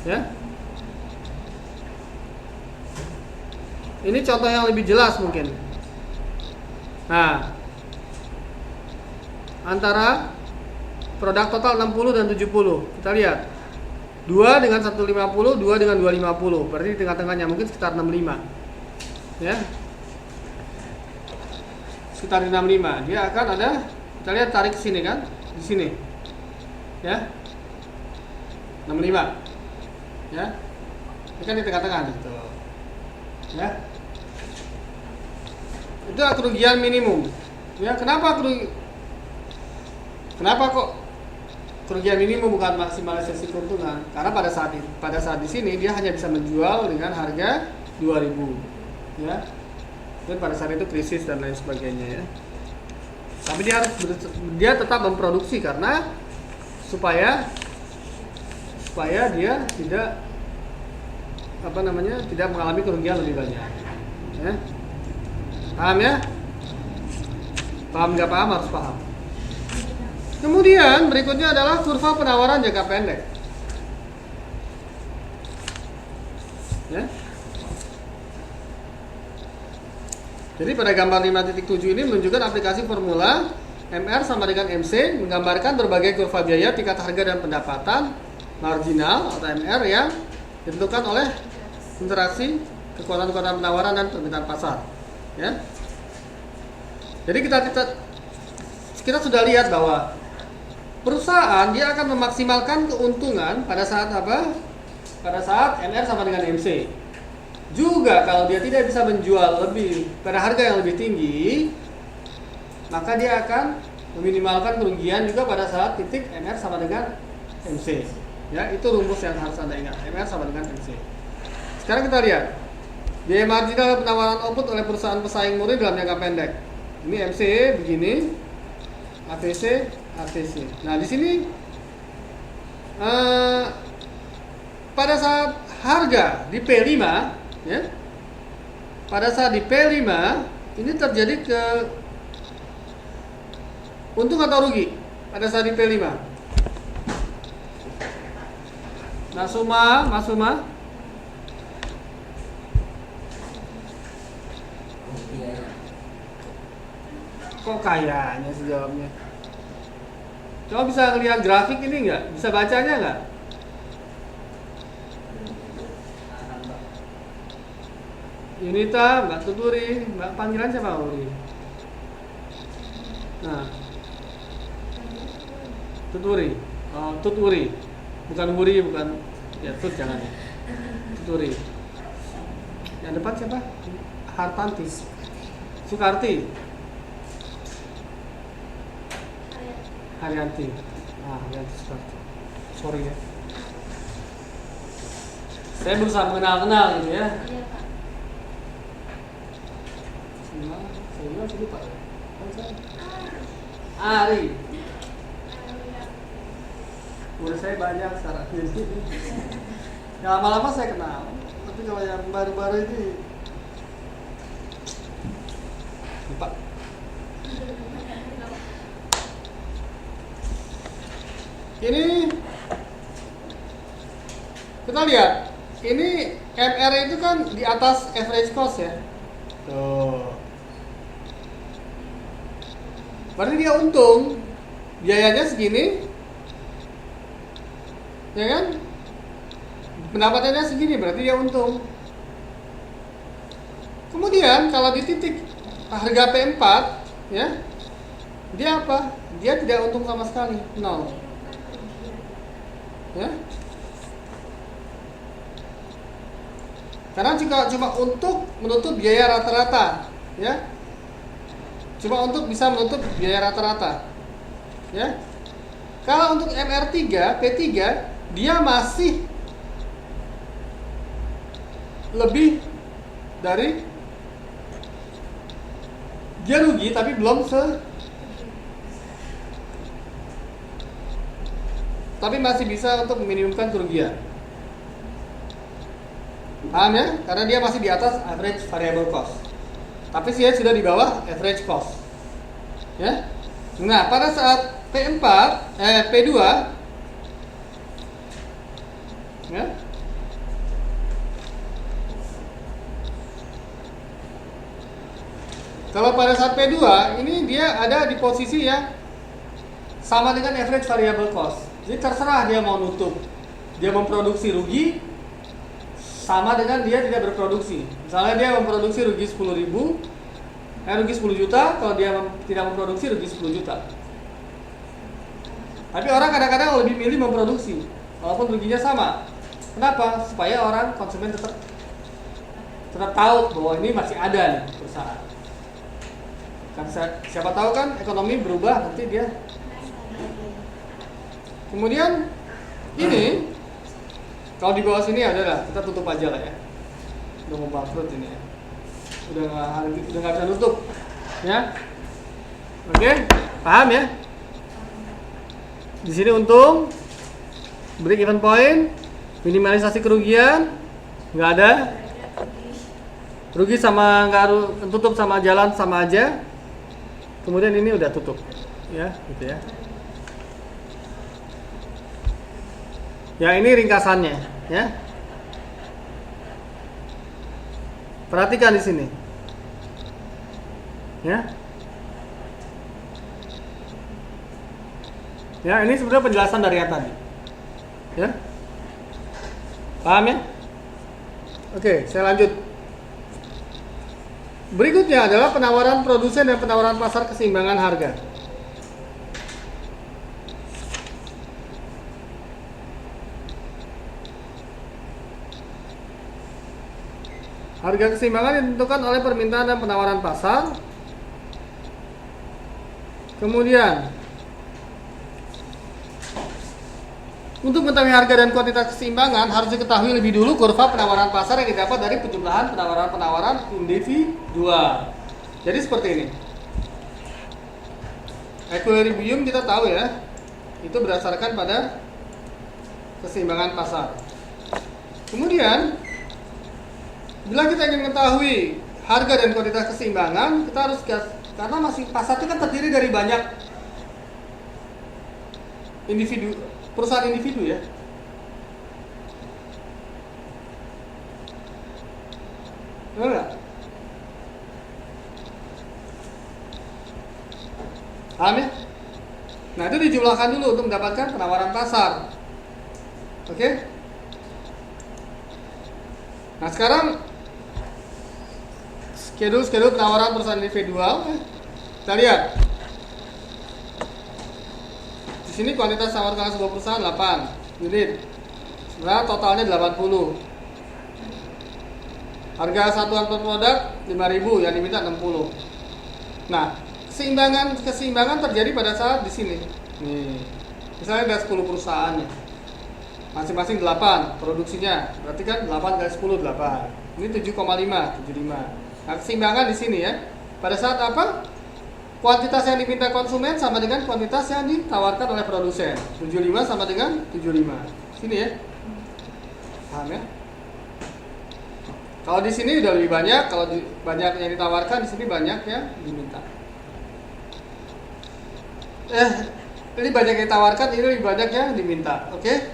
Ya. Ini contoh yang lebih jelas mungkin. Nah, antara produk total 60 dan 70. Kita lihat. 2 dengan 150, 2 dengan 250. Berarti di tengah-tengahnya mungkin sekitar 65. Ya. sekitar di 65, dia akan ada, kita lihat tarik ke sini kan, di sini, ya, 65, ya, ini kan di tengah-tengah gitu, ya, itu kerugian minimum, ya. Kenapa kok kerugian minimum bukan maksimalisasi keuntungan? Karena pada saat di sini dia hanya bisa menjual dengan harga 2000, ya. Dan pada saat itu krisis dan lain sebagainya, ya. Tapi dia tetap memproduksi karena supaya dia tidak tidak mengalami kerugian lebih banyak, ya. Paham ya? Paham nggak paham harus paham. Kemudian berikutnya adalah kurva penawaran jangka pendek, ya. Jadi pada gambar 5.7 ini menunjukkan aplikasi formula MR sama dengan MC, menggambarkan berbagai kurva biaya, tingkat harga dan pendapatan marginal atau MR yang ditentukan oleh interaksi kekuatan penawaran dan permintaan pasar, ya. Jadi kita sudah lihat bahwa perusahaan dia akan memaksimalkan keuntungan pada saat apa? Pada saat MR sama dengan MC. Juga kalau dia tidak bisa menjual lebih pada harga yang lebih tinggi, maka dia akan meminimalkan kerugian juga pada saat titik MR sama dengan MC. Ya, itu rumus yang harus Anda ingat. MR sama dengan MC. Sekarang kita lihat biaya marginal penawaran output oleh perusahaan pesaing murni dalam jangka pendek. Ini MC begini, ATC, ATC. Nah, di sini pada saat harga di P5, ya, pada saat di P5 ini terjadi ke untung atau rugi pada saat di P5. Mas Suma, kok kayaknya sih jawabnya. Coba bisa lihat grafik ini nggak? Bisa bacanya nggak? Yunita, Mbak Tuturi, Mbak panggilan siapa Uri? Nah, Tuturi, Tuturi, bukan Wuri, bukan ya Tut jangan ya, Tuturi. Yang depan siapa? Hartanti, Sukarti, Haryanti. Haryanti Sukarti. Sorry ya. Saya berusaha mengenal gitu ya. Iya, Pak. Saya lupa. Ari. Udah saya banyak sekarang. Ya lama-lama saya kenal. Tapi kalau yang baru-baru ini lupa. Ini kita lihat. Ini MR itu kan di atas average cost ya. Tuh. Berarti dia untung, biayanya segini, ya kan? Pendapatannya segini, berarti dia untung. Kemudian kalau di titik harga P4, ya, dia apa? Dia tidak untung sama sekali, 0. Ya? Karena jika cuma untuk menutup biaya rata-rata, ya. Cuma untuk bisa menutup biaya rata-rata, ya. Kalau untuk MR3, P3 dia masih lebih dari, dia rugi tapi belum tapi masih bisa untuk meminimumkan kerugian. Paham ya? Karena dia masih di atas average variable cost. Tapi dia sudah di bawah average cost. Ya. Nah, pada saat P2 ya. Kalau pada saat P2 ini dia ada di posisi yang sama dengan average variable cost. Jadi terserah dia mau nutup, dia memproduksi rugi sama dengan dia tidak berproduksi. Misalnya dia memproduksi rugi 10.000, rugi 10 juta, kalau dia tidak memproduksi rugi 10 juta. Tapi orang kadang-kadang lebih milih memproduksi walaupun ruginya sama. Kenapa? Supaya orang konsumen tetap tahu bahwa ini masih ada nih perusahaan. Kan siapa tahu kan ekonomi berubah nanti dia. Kemudian ini kalau di bawah sini adalah kita tutup aja lah ya. Udah mau bangkrut ini ya. Udah nggak bisa nutup ya. Oke, paham ya? Di sini untung, break even point, minimalisasi kerugian, nggak ada. Rugi sama nggak tutup sama jalan sama aja. Kemudian ini udah tutup, ya, gitu ya. Ya ini ringkasannya, ya. Perhatikan di sini, ya. Ya ini sebenarnya penjelasan dari yang tadi, ya. Paham ya? Oke, saya lanjut. Berikutnya adalah penawaran produsen dan penawaran pasar keseimbangan harga. Harga keseimbangan ditentukan oleh permintaan dan penawaran pasar. Kemudian, untuk mengetahui harga dan kuantitas keseimbangan harus diketahui lebih dulu kurva penawaran pasar yang didapat dari penjumlahan penawaran-penawaran individual. Jadi seperti ini. Equilibrium kita tahu ya, itu berdasarkan pada keseimbangan pasar. Kemudian, bila kita ingin mengetahui harga dan kuantitas keseimbangan, kita harus karena masih pasar itu kan terdiri dari banyak individu, perusahaan individu ya. Benar nggak? Paham ya? Nah itu dijumlahkan dulu untuk mendapatkan penawaran pasar. Oke? Nah sekarang schedule penawaran perusahaan individual. Kita lihat. Di sini kuantitas tawarkan sebuah perusahaan 8 unit. Sebenarnya totalnya 80. Harga satuan per produk 5.000, yang diminta 60. Nah, keseimbangan terjadi pada saat di sini. Nih. Misalnya ada 10 perusahaan nih. Masing-masing 8 produksinya. Berarti kan 8 kali 10 8. Ini 7,5. Nah, keseimbangan di sini ya. Pada saat apa? Kuantitas yang diminta konsumen sama dengan kuantitas yang ditawarkan oleh produsen. 75 sama dengan 75. Sini ya. Paham ya? Kalau di sini udah lebih banyak, kalau banyak yang ditawarkan, di sini banyak yang diminta. Ini banyak yang ditawarkan, ini lebih banyak yang diminta. Oke?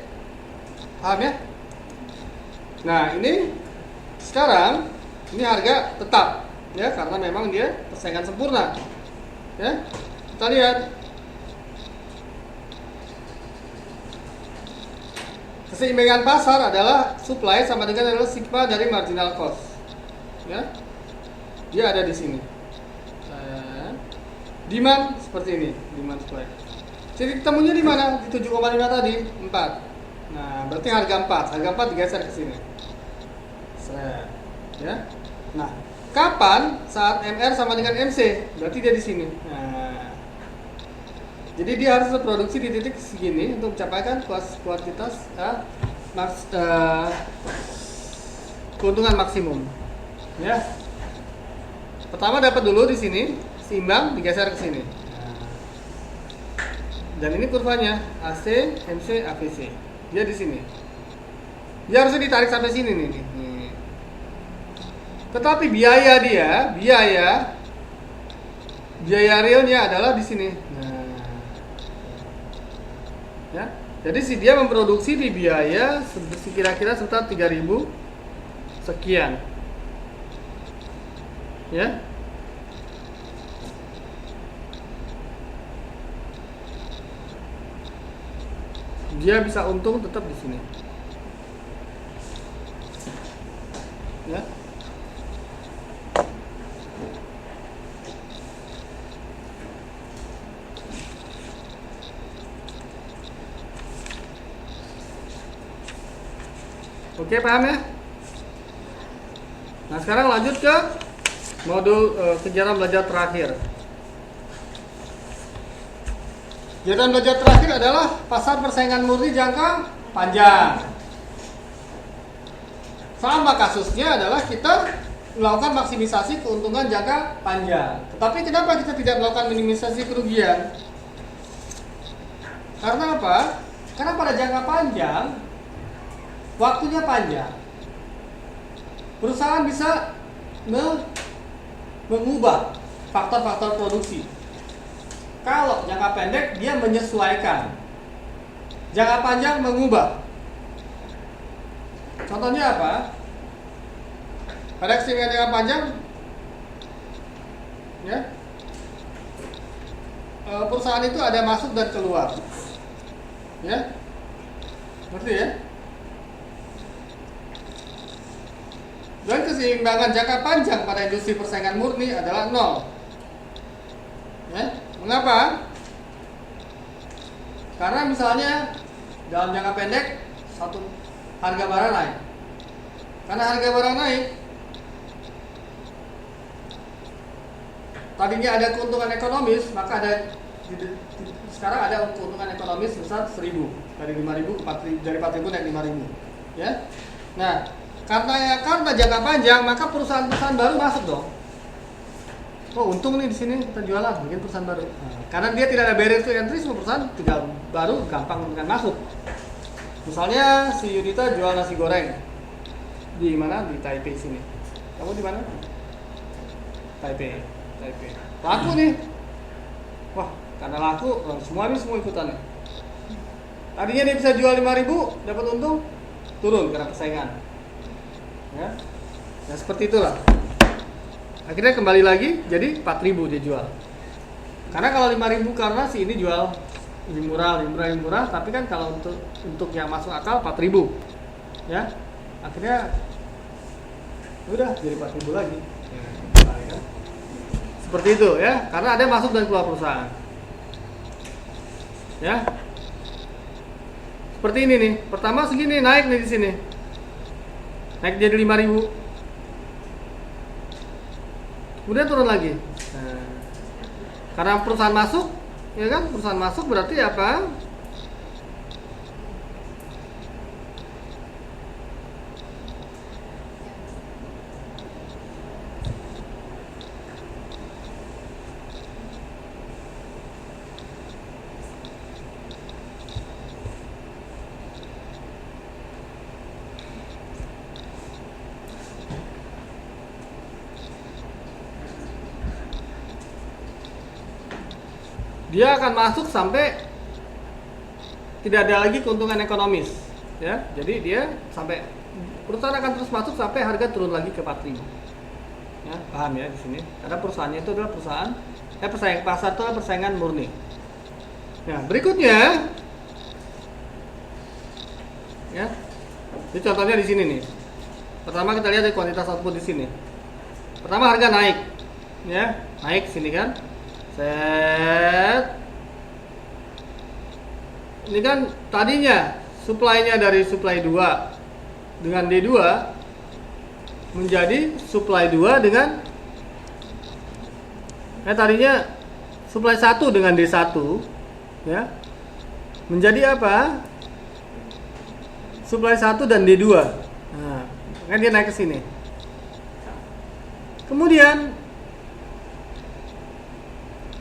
Paham ya? Nah, ini sekarang ini harga tetap ya, karena memang dia persaingan sempurna. Ya, kita lihat keseimbangan pasar adalah supply sama dengan adalah sigma dari marginal cost. Ya, dia ada di sini. Demand seperti ini, demand supply. Jadi ketemunya di mana? Di 7,5 tadi, 4. Nah, berarti harga 4. Harga 4 digeser ke sini. Ya. Nah, kapan saat MR sama dengan MC? Berarti dia di sini. Nah, jadi dia harus produksi di titik segini untuk mencapaikan kuantitas keuntungan maksimum. Ya. Pertama dapat dulu di sini, seimbang digeser ke sini. Nah, dan ini kurvanya AC, MC, AVC. Dia di sini. Dia harusnya ditarik sampai sini nih. Tetapi biaya realnya adalah di sini. Nah, ya. Jadi dia memproduksi di biaya kira-kira sekitar 3.000 sekian. Ya. Dia bisa untung tetap di sini. Ya. Oke, paham ya? Nah, sekarang lanjut ke modul kegiatan belajar terakhir. Kegiatan belajar terakhir adalah pasar persaingan murni jangka panjang. Sama kasusnya adalah kita melakukan maksimisasi keuntungan jangka panjang. Tetapi kenapa kita tidak melakukan minimalisasi kerugian? Karena apa? Karena pada jangka panjang, waktunya panjang. Perusahaan bisa mengubah faktor-faktor produksi. Kalau jangka pendek dia menyesuaikan, jangka panjang mengubah. Contohnya apa? Pada ekstremen jangka panjang, ya, perusahaan itu ada masuk dan keluar, ya, ngerti ya? Dan keseimbangan jangka panjang pada industri persaingan murni adalah 0. Ya, mengapa? Karena misalnya dalam jangka pendek harga barang naik. Karena harga barang naik, tadinya ada keuntungan ekonomis, maka sekarang ada keuntungan ekonomis sebesar 1.000 dari 5.000 ke 4.000, dari 4.000 naik 5.000. Ya. Nah, karena jangka panjang, maka perusahaan-perusahaan baru masuk dong. Oh, untung nih di sini kita jualan, bikin perusahaan baru. Nah, karena dia tidak ada barrier to entry, semua perusahaan tinggal baru gampang dengan masuk. Misalnya si Yunita jual nasi goreng di mana? Di Taipei sini. Kamu di mana? Taipei. Laku nih. Wah, karena laku, semua ikutan nih. Tadinya dia bisa jual 5.000, dapat untung, turun karena persaingan. Ya. Nah, seperti itulah. Akhirnya kembali lagi jadi 4.000 dia jual. Karena kalau 5.000 karena si ini jual lebih murah, tapi kan kalau untuk yang masuk akal 4.000. Ya. Akhirnya udah jadi 4.000 lagi. Ya. Seperti itu ya, karena ada masuk dan keluar perusahaan. Ya. Seperti ini nih. Pertama segini naik nih di sini. Naik jadi 5.000. Kemudian turun lagi. Nah, karena perusahaan masuk, ya kan? Perusahaan masuk berarti apa? Dia akan masuk sampai tidak ada lagi keuntungan ekonomis, ya. Jadi dia sampai perusahaan akan terus masuk sampai harga turun lagi ke 4.000. Ya, paham ya di sini? Karena perusahaannya itu adalah perusahaan pasar itu adalah persaingan murni. Nah, berikutnya, ya. Ini contohnya di sini nih. Pertama kita lihat dari kuantitas output di sini. Pertama harga naik, ya, naik sini kan. Set. Ini kan tadinya supply-nya dari supply 2 dengan D2 menjadi supply 2 dengan tadinya supply 1 dengan D1, ya. Menjadi apa? Supply 1 dan D2. Nah, kan dia naik ke sini. Kemudian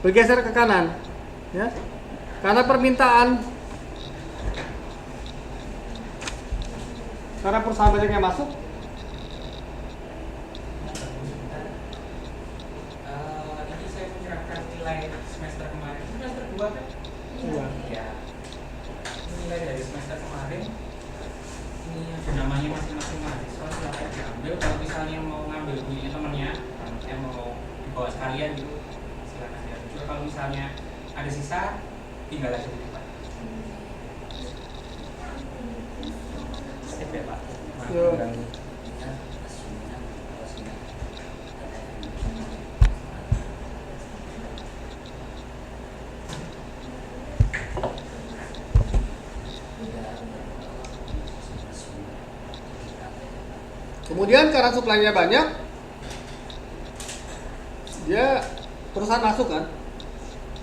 bergeser ke kanan, ya, karena permintaan, karena perusahaan banyak yang masuk. Tadi saya menyerahkan nilai semester kemarin, semester 2 kan? Iya. Ya. Nilai dari semester kemarin, ini namanya masing-masing mahasiswa silakan diambil. Kalau misalnya mau ngambil punya temennya, saya mau dibawa sekalian gitu. Kalau misalnya ada sisa, tinggal aja di depan. Sip ya Pak. Kemudian karena supply-nya banyak, dia perusahaan masuk kan,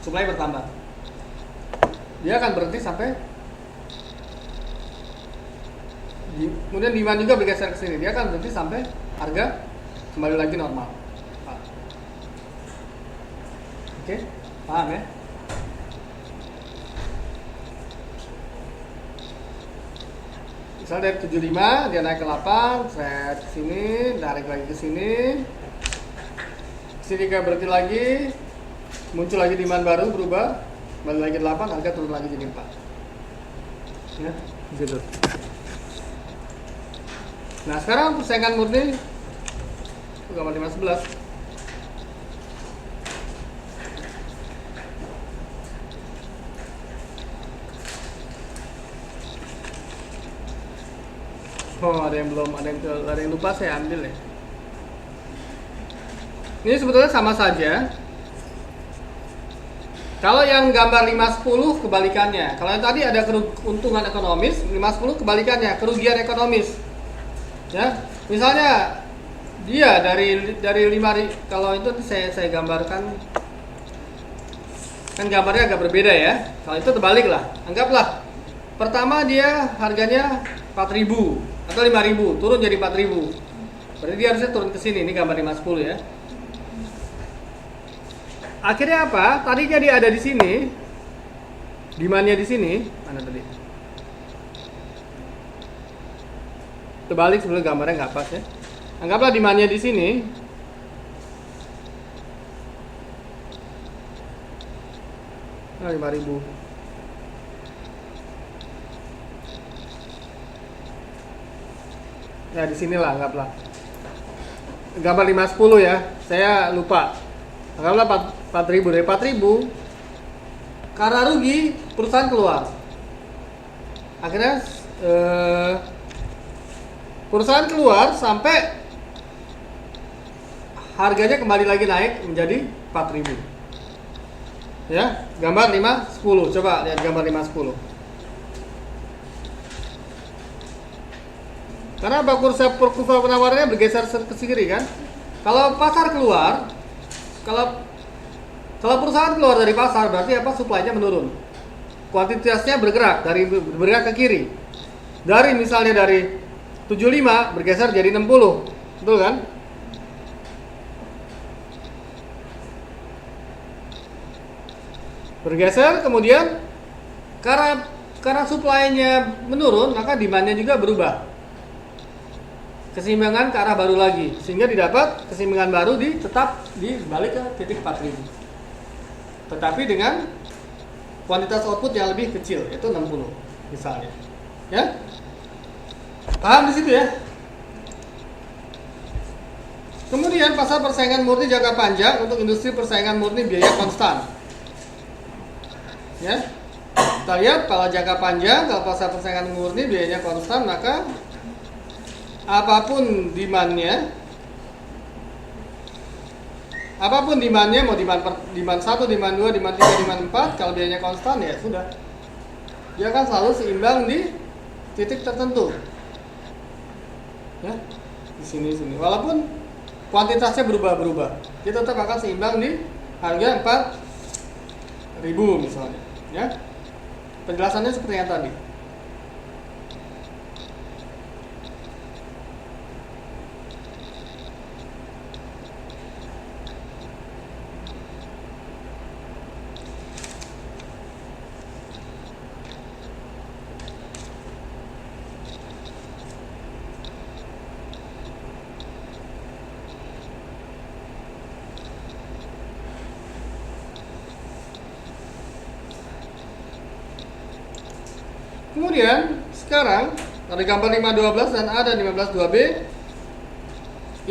supply bertambah. Dia akan berhenti sampai kemudian demand juga bergeser ke sini. Dia akan berhenti sampai harga kembali lagi normal. Oke, paham ya? Misalnya dari 75 dia naik ke 8, set ke sini, narik lagi ke sini. Sini kayak berhenti lagi, muncul lagi demand baru berubah, balik lagi 8, harga turun lagi jadi 4. Ya, gitu. Nah, sekarang persaingan murni gambar 511. Oh, ada yang belum, ada yang lupa saya ambil ya. Ini sebetulnya sama saja. Kalau yang gambar 510 kebalikannya. Kalau yang tadi ada keuntungan ekonomis, 510 kebalikannya, kerugian ekonomis. Ya, misalnya dia dari 5, kalau itu saya gambarkan, kan gambarnya agak berbeda ya. Kalau itu terbalik lah. Anggaplah pertama dia harganya 4.000 atau 5.000, turun jadi 4.000. Berarti dia harusnya turun ke sini. Ini gambar 510 ya. Akhirnya apa? Tadinya dia ada di sini, demand-nya di sini. Mana tadi? Terbalik sebelum gambarnya nggak pas ya. Anggaplah demand-nya di sini. Nah, 5.000. Ya di sinilah anggaplah. Gambar 510 ya. Saya lupa. Anggaplah 4.000, dari 4.000 karena rugi perusahaan keluar. Akhirnya perusahaan keluar sampai harganya kembali lagi naik menjadi 4.000. Ya, gambar 510. Coba lihat gambar 510. Karena apa, kurva penawarannya bergeser ke kiri kan? Kalau pasar keluar, kalau perusahaan keluar dari pasar, berarti apa? Supply-nya menurun. Kuantitasnya bergerak ke kiri. Dari misalnya dari 75 bergeser jadi 60. Betul kan? Bergeser, kemudian karena supply-nya menurun, maka demand-nya juga berubah. Keseimbangan ke arah baru lagi, sehingga didapat keseimbangan baru tetap di balik ke titik 4.000. Tetapi dengan kuantitas output yang lebih kecil, yaitu 60 misalnya. Ya? Paham di situ ya? Kemudian pasar persaingan murni jangka panjang untuk industri persaingan murni biaya konstan. Ya? Kita lihat kalau jangka panjang, kalau pasar persaingan murni biayanya konstan, maka apapun demandnya, mau demand 1, demand 2, demand 3, demand 4, kalau biayanya konstan ya sudah. Dia akan selalu seimbang di titik tertentu. Ya, di sini. Walaupun kuantitasnya berubah-berubah, dia tetap akan seimbang di harga 4.000 misalnya. Ya, penjelasannya seperti yang tadi. Kemudian sekarang ada gambar 512 dan ada 15.2b.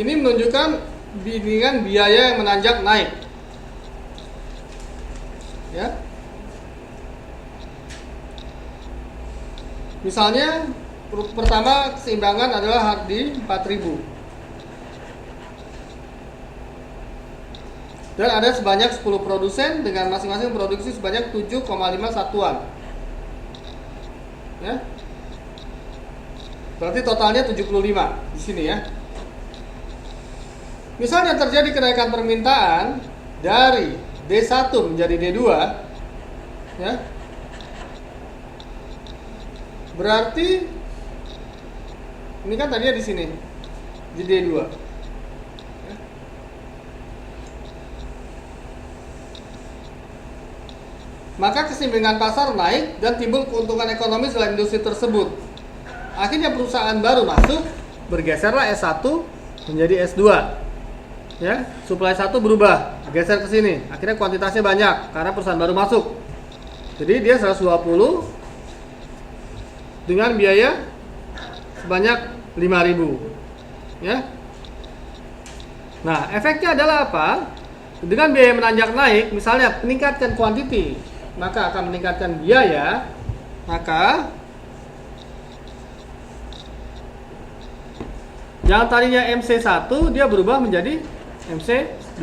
Ini menunjukkan bimbingan biaya yang menanjak naik. Ya. Misalnya pertama keseimbangan adalah di 4.000. Dan ada sebanyak 10 produsen dengan masing-masing produksi sebanyak 7,5 satuan. Ya. Berarti totalnya 75 di sini ya. misalnya terjadi kenaikan permintaan dari D1 menjadi D2, ya, berarti ini kan tadinya di sini di D2, ya. Maka keseimbangan pasar naik dan timbul keuntungan ekonomis dalam industri tersebut. Akhirnya perusahaan baru masuk, bergeserlah S1 menjadi S2. Ya, supply 1 berubah, geser ke sini. Akhirnya kuantitasnya banyak karena perusahaan baru masuk. Jadi dia 120 dengan biaya sebanyak 5.000. Ya. Nah, efeknya adalah apa? Dengan biaya menanjak naik, misalnya meningkatkan kuantiti, maka akan meningkatkan biaya, maka yang tadinya MC1 dia berubah menjadi MC2.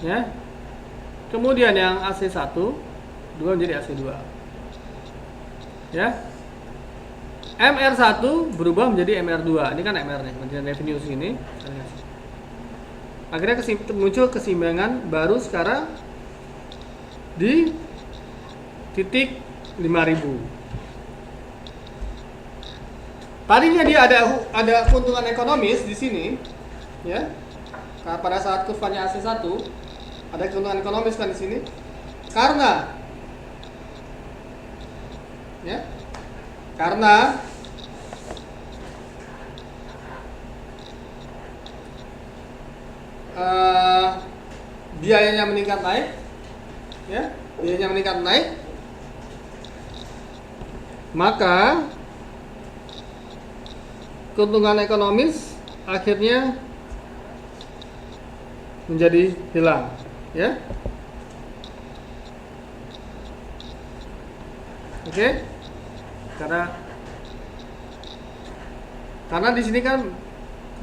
Ya. Kemudian yang AC1 berubah menjadi AC2. Ya. MR1 berubah menjadi MR2. Ini kan MR nih, kemudian revenue sini. Akhirnya muncul keseimbangan baru sekarang di titik 5.000. Tadinya dia ada keuntungan ekonomis di sini, ya. Karena pada saat kurvanya AC1 ada keuntungan ekonomis kan di sini. Karena biayanya meningkat naik, ya, biayanya meningkat naik, maka keuntungan ekonomis akhirnya menjadi hilang, ya. Oke. Karena di sini kan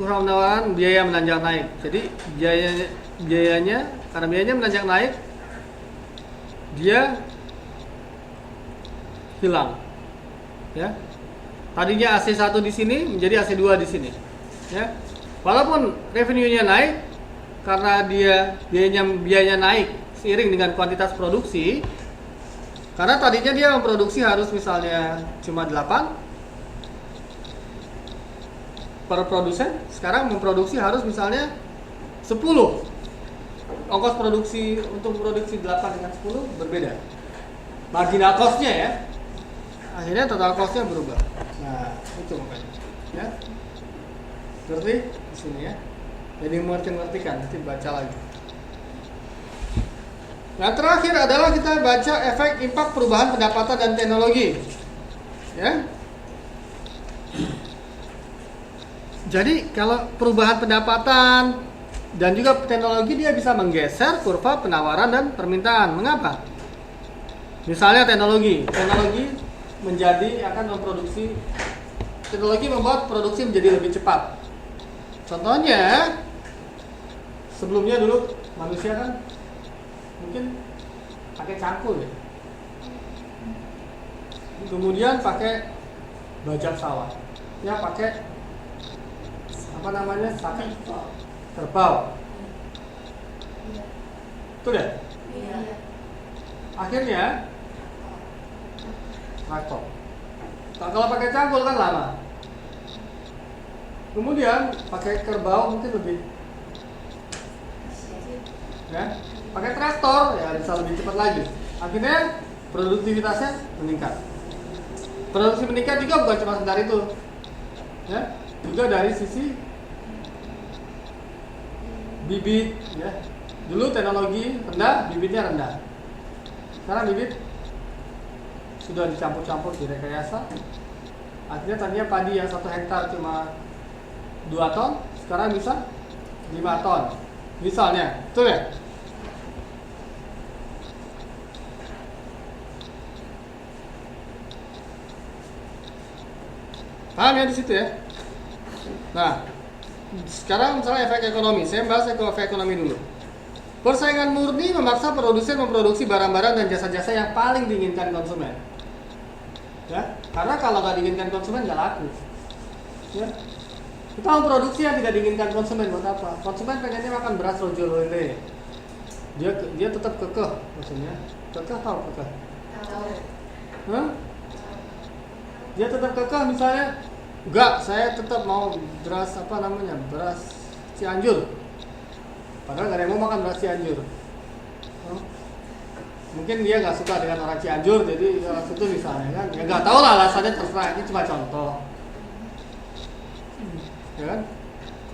kurang penawaran, biaya menanjak naik. Jadi biayanya karena biayanya menanjak naik, dia hilang. Ya. Tadinya AC1 di sini menjadi AC2 di sini. Ya. Walaupun revenue-nya naik karena biayanya naik seiring dengan kuantitas produksi. Karena tadinya dia memproduksi harus misalnya cuma 8 per produsen, sekarang memproduksi harus misalnya 10. Ongkos produksi untuk produksi 8 dengan 10 berbeda. Marginal cost-nya ya. Akhirnya total cost-nya berubah. Nah, itu makanya. Ya. Ngerti di sini ya. Jadi mengerti kan, nanti baca lagi. Nah, terakhir adalah kita baca efek impak perubahan pendapatan dan teknologi. Ya. Jadi kalau perubahan pendapatan dan juga teknologi, dia bisa menggeser kurva penawaran dan permintaan. Mengapa? Misalnya teknologi teknologi membuat produksi menjadi lebih cepat. Contohnya, sebelumnya dulu manusia kan mungkin pakai cangkul ya, kemudian pakai bajak sawah, ya pakai kerbau, itu deh. Akhirnya traktor. Kalau pakai cangkul kan lama. Kemudian pakai kerbau mungkin lebih, ya. Pakai traktor ya bisa lebih cepat lagi. Akhirnya produktivitasnya meningkat. Produksi meningkat juga bukan cuma sekedar itu, ya, juga dari sisi bibit, ya. Dulu teknologi rendah, bibitnya rendah. Sekarang bibit sudah dicampur-campur, direkayasa. Akhirnya tadinya padi yang 1 hektar cuma 2 ton, sekarang bisa 5 ton. Misalnya, betul ya? Paham ya di situ ya? Nah, sekarang misalnya efek ekonomi. Saya bahas efek ekonomi dulu. Persaingan murni memaksa produsen memproduksi barang-barang dan jasa-jasa yang paling diinginkan konsumen. Ya, karena kalau nggak diinginkan konsumen nggak laku. Ya. Kita mau produksi yang tidak diinginkan konsumen buat apa? Konsumen pengennya makan beras rojo lele. Dia tetap kekeh, maksudnya. Kekeh tahu kekeh? Tahu. Hah? Dia tetap kekeh misalnya, enggak, saya tetap mau beras beras Cianjur. Padahal nggak ada yang mau makan beras Cianjur. Mungkin dia nggak suka dengan orang Cianjur, jadi itu misalnya kan, ya nggak tahu lah alasannya, terserah, ini cuma contoh, ya kan?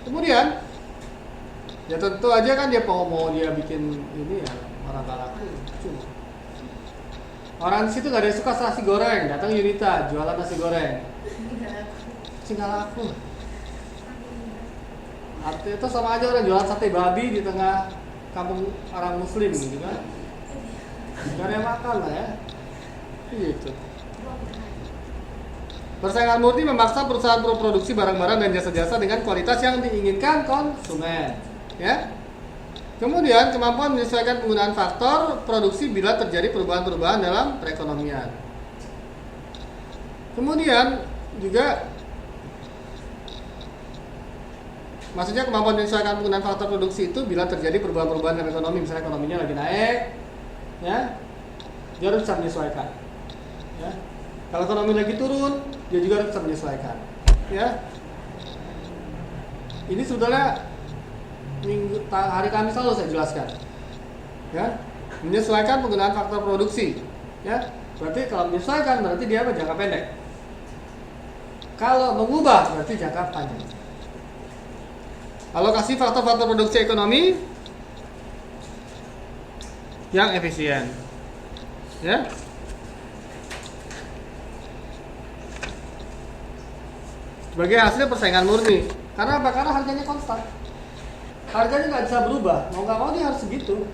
Kemudian, ya tentu aja kan dia mau dia bikin ini ya orang nggak laku, cuma orang di situ nggak ada yang suka nasi goreng, datang Yunita jualan nasi goreng, nggak laku. Artinya itu sama aja orang jualan sate babi di tengah kampung orang Muslim gitu kan. Gak ada yang makan lah ya. Gitu. Persaingan murni memaksa perusahaan produksi barang-barang dan jasa-jasa dengan kualitas yang diinginkan konsumen. Ya. Kemudian kemampuan menyesuaikan penggunaan faktor produksi bila terjadi perubahan-perubahan dalam perekonomian. Kemudian juga maksudnya kemampuan menyesuaikan penggunaan faktor produksi itu bila terjadi perubahan-perubahan dalam ekonomi, misalnya ekonominya lagi naik, ya, dia harus bisa menyesuaikan. Ya. Kalau ekonomi lagi turun, dia juga harus bisa menyesuaikan. Ya. Ini sebetulnya hari Kamis lalu saya jelaskan. Ya, menyesuaikan penggunaan faktor produksi. Ya, berarti kalau menyesuaikan berarti dia apa? Jangka pendek. Kalau mengubah berarti jangka panjang. Alokasi faktor-faktor produksi ekonomi yang efisien. Ya. Sebagai hasil persaingan murni. Karena apa? Karena harganya konstan. Harganya nggak bisa berubah. Mau nggak mau dia harus segitu.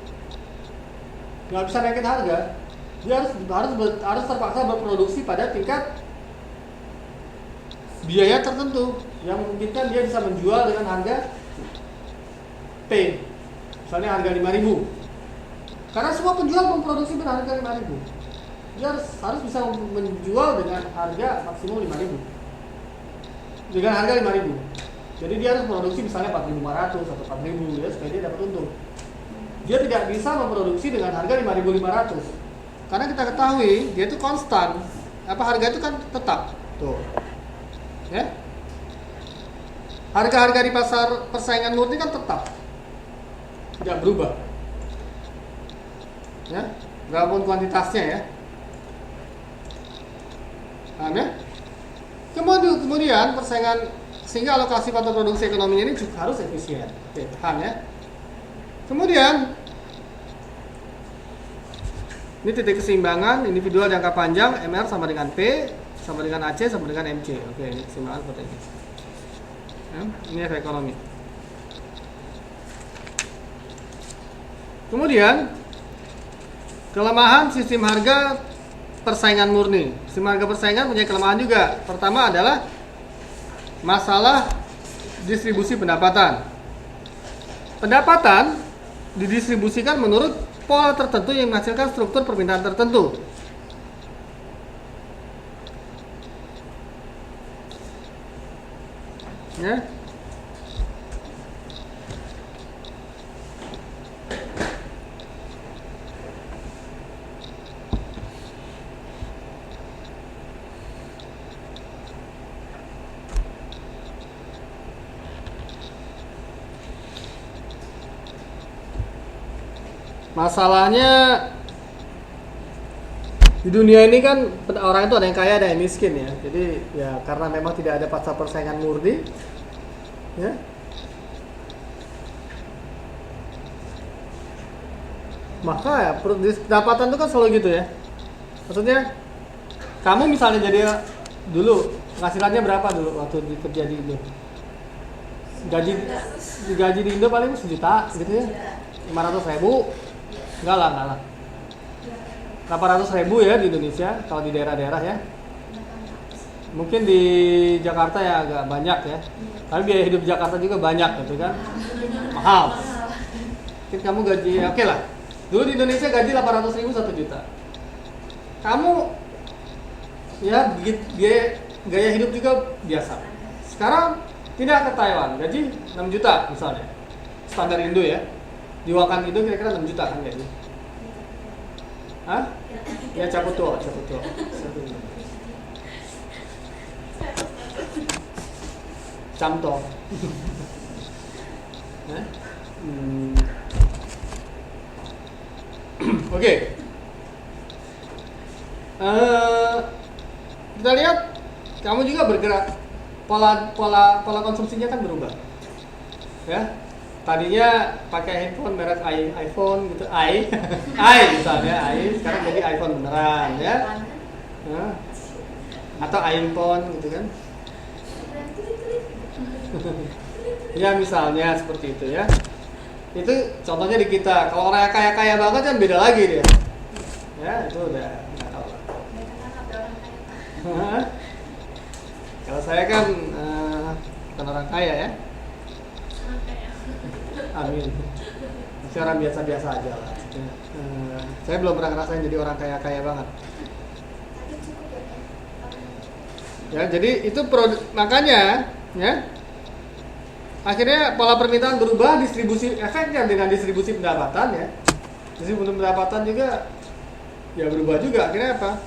Nggak bisa naikin harga. Dia harus terpaksa berproduksi pada tingkat biaya tertentu yang memungkinkan dia bisa menjual dengan harga P. Misalnya harga 5.000. Karena semua penjual memproduksi pada harga 5.000. Dia harus bisa menjual dengan harga maksimum 5.000. Dengan harga 5.000. Jadi dia harus produksi misalnya 4.500 atau 4.000 ya, supaya dia dapat untung. Dia tidak bisa memproduksi dengan harga 5.500. Karena kita ketahui dia itu konstan. Harga itu kan tetap. Tuh. Ya. Harga-harga di pasar persaingan murni kan tetap. Tidak berubah. Ya, berapapun kuantitasnya ya. Paham ya? Kemudian persaingan sehingga alokasi faktor produksi ekonominya ini juga harus efisien. Oke, paham ya? Kemudian ini titik keseimbangan individual jangka panjang MR sama dengan P sama dengan AC sama dengan MC. Oke, ini keseimbangan seperti ini. Ya, ini efek ekonomi. Kemudian kelemahan sistem harga persaingan murni. Sistem harga persaingan punya kelemahan juga. Pertama adalah masalah distribusi pendapatan. Pendapatan didistribusikan menurut pola tertentu yang menghasilkan struktur permintaan tertentu. Ya. Masalahnya di dunia ini kan orang itu ada yang kaya ada yang miskin ya. Jadi ya karena memang tidak ada pasar persaingan murni, ya. Maka ya pendapatan itu kan selalu gitu ya. Maksudnya kamu misalnya jadi dulu penghasilannya berapa dulu waktu kerja di Indo? Gaji di Indo paling 1 juta gitu ya. 500.000. Enggak lah. 800.000 ya di Indonesia kalau di daerah-daerah ya. Mungkin di Jakarta ya agak banyak ya. Tapi biaya hidup Jakarta juga banyak gitu kan. Mahal. Mungkin kamu gaji oke lah. Dulu di Indonesia gaji 800.000 1 juta. Kamu ya gaya hidup juga biasa. Sekarang tidak ke Taiwan, gaji 6 juta misalnya, standar Indo ya, diwakan Indo kira-kira 6 juta kan gaji. Hah? Ya cabut tuh. Camto. Hah? Oke. Kita lihat kamu juga bergerak, pola konsumsinya kan berubah. Ya. Tadinya pakai handphone merek iPhone gitu, misalnya, sekarang jadi iPhone beneran ya. Nah, atau iPhone gitu kan. Ya misalnya seperti itu ya. Itu contohnya di kita. Kalau orang kaya banget kan beda lagi dia. Ya, itu udah nggak tahu lah. Kalau saya kan bukan orang kaya ya. Amin. Masih orang biasa-biasa aja lah. Saya belum pernah ngerasain jadi orang kaya banget. Ya, jadi itu makanya ya. Akhirnya pola permintaan berubah, distribusi efeknya dengan distribusi pendapatan ya. Distribusi pendapatan juga ya berubah juga. Akhirnya apa?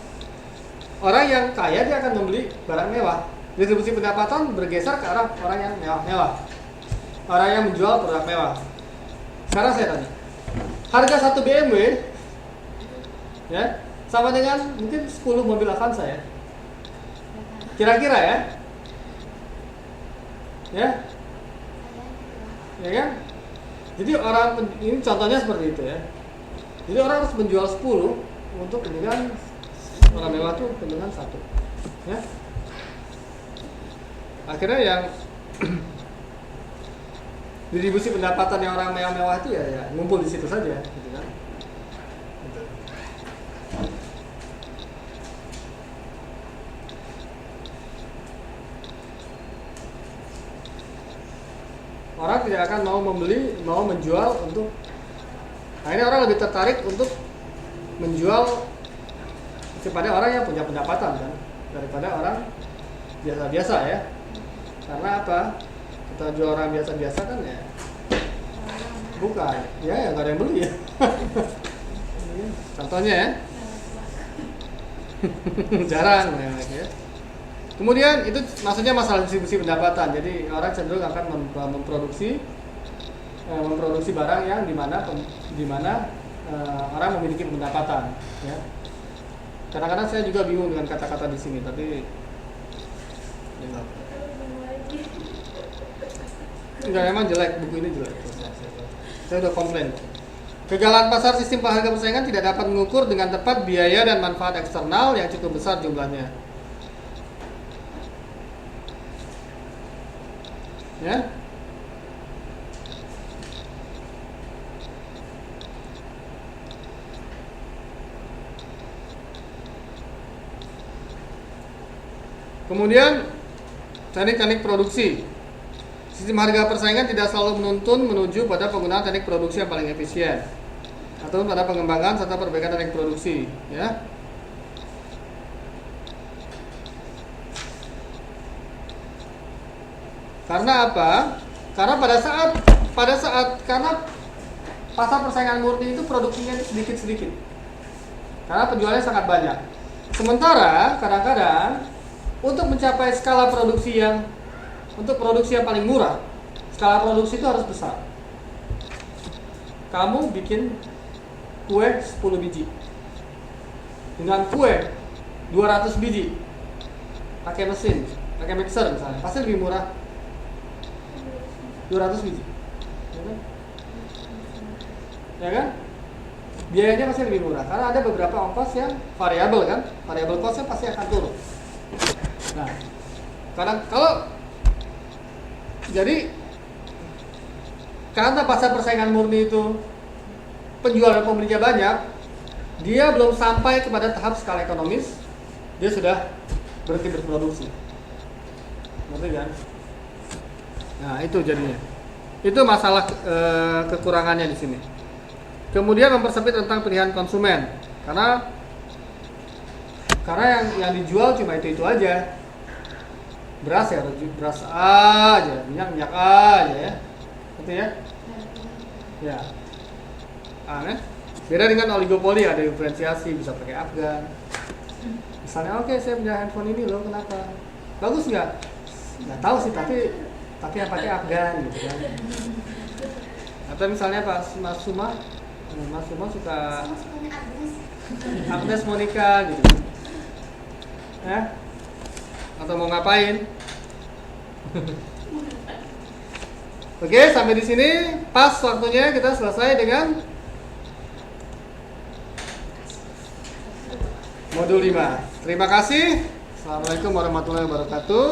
Orang yang kaya dia akan membeli barang mewah. Distribusi pendapatan bergeser ke arah orang yang mewah-mewah. Orang yang menjual produk mewah. Sekarang saya tanya, harga satu BMW ya sama dengan mungkin 10 mobil Avanza ya. Kira-kira ya. Ya kan? Jadi orang ini contohnya seperti itu ya. Jadi orang harus menjual 10 untuk kemudian orang mewah tuh dengan 1. Ya. Akhirnya yang distribusi pendapatan yang orang mewah itu ya ngumpul di situ saja gitu kan. Gitu. Orang tidak akan mau menjual untuk, akhirnya orang lebih tertarik untuk menjual kepada orang yang punya pendapatan kan, daripada orang biasa-biasa ya. Karena apa? Kita jual orang biasa-biasa kan ya, bukan, ya nggak ada yang beli ya. Contohnya ya, jarang ya. Kemudian itu maksudnya masalah distribusi pendapatan. Jadi orang cenderung akan memproduksi barang yang dimana orang memiliki pendapatan. Ya. Kadang-kadang saya juga bingung dengan kata-kata di sini, tapi enggak, emang jelek, buku ini jelek. Saya udah komplain. Kegagalan pasar sistem harga persaingan tidak dapat mengukur dengan tepat biaya dan manfaat eksternal yang cukup besar jumlahnya. Ya. Kemudian teknik-teknik produksi. Sistem harga persaingan tidak selalu menuntun menuju pada penggunaan teknik produksi yang paling efisien atau pada pengembangan serta perbaikan teknik produksi, ya. Karena apa? Karena karena pasar persaingan murni itu produksinya itu sedikit-sedikit. Karena penjualnya sangat banyak. Sementara kadang-kadang untuk mencapai skala produksi yang paling murah, skala produksi itu harus besar. Kamu bikin kue 10 biji dengan kue 200 biji pakai mesin, pakai mixer misalnya, pasti lebih murah 200 biji, ya kan? Biayanya pasti lebih murah karena ada beberapa ongkos yang variabel kan, variabel costnya pasti akan turun. Nah, jadi karena pasar persaingan murni itu penjual dan pembelinya banyak, dia belum sampai kepada tahap skala ekonomis, dia sudah berhenti berproduksi. Ngerti kan? Nah, itu jadinya. Itu masalah kekurangannya di sini. Kemudian mempersempit tentang pilihan konsumen. Karena yang dijual cuma itu aja. beras ya, beras aja, minyak aja ya, gitu ya. Ya, aneh. Beda dengan oligopoli, ada diferensiasi, bisa pakai Afgan. Misalnya, oke, saya punya handphone ini loh, kenapa? Bagus nggak? Nggak tahu sih, tapi yang pakai Afgan gitu kan. Atau misalnya Mas Suma suka Sukanya Agnes. Agnes Monica gitu, ya? Atau mau ngapain? Oke, sampai di sini pas waktunya kita selesai dengan modul 5. Terima kasih. Assalamualaikum warahmatullahi wabarakatuh.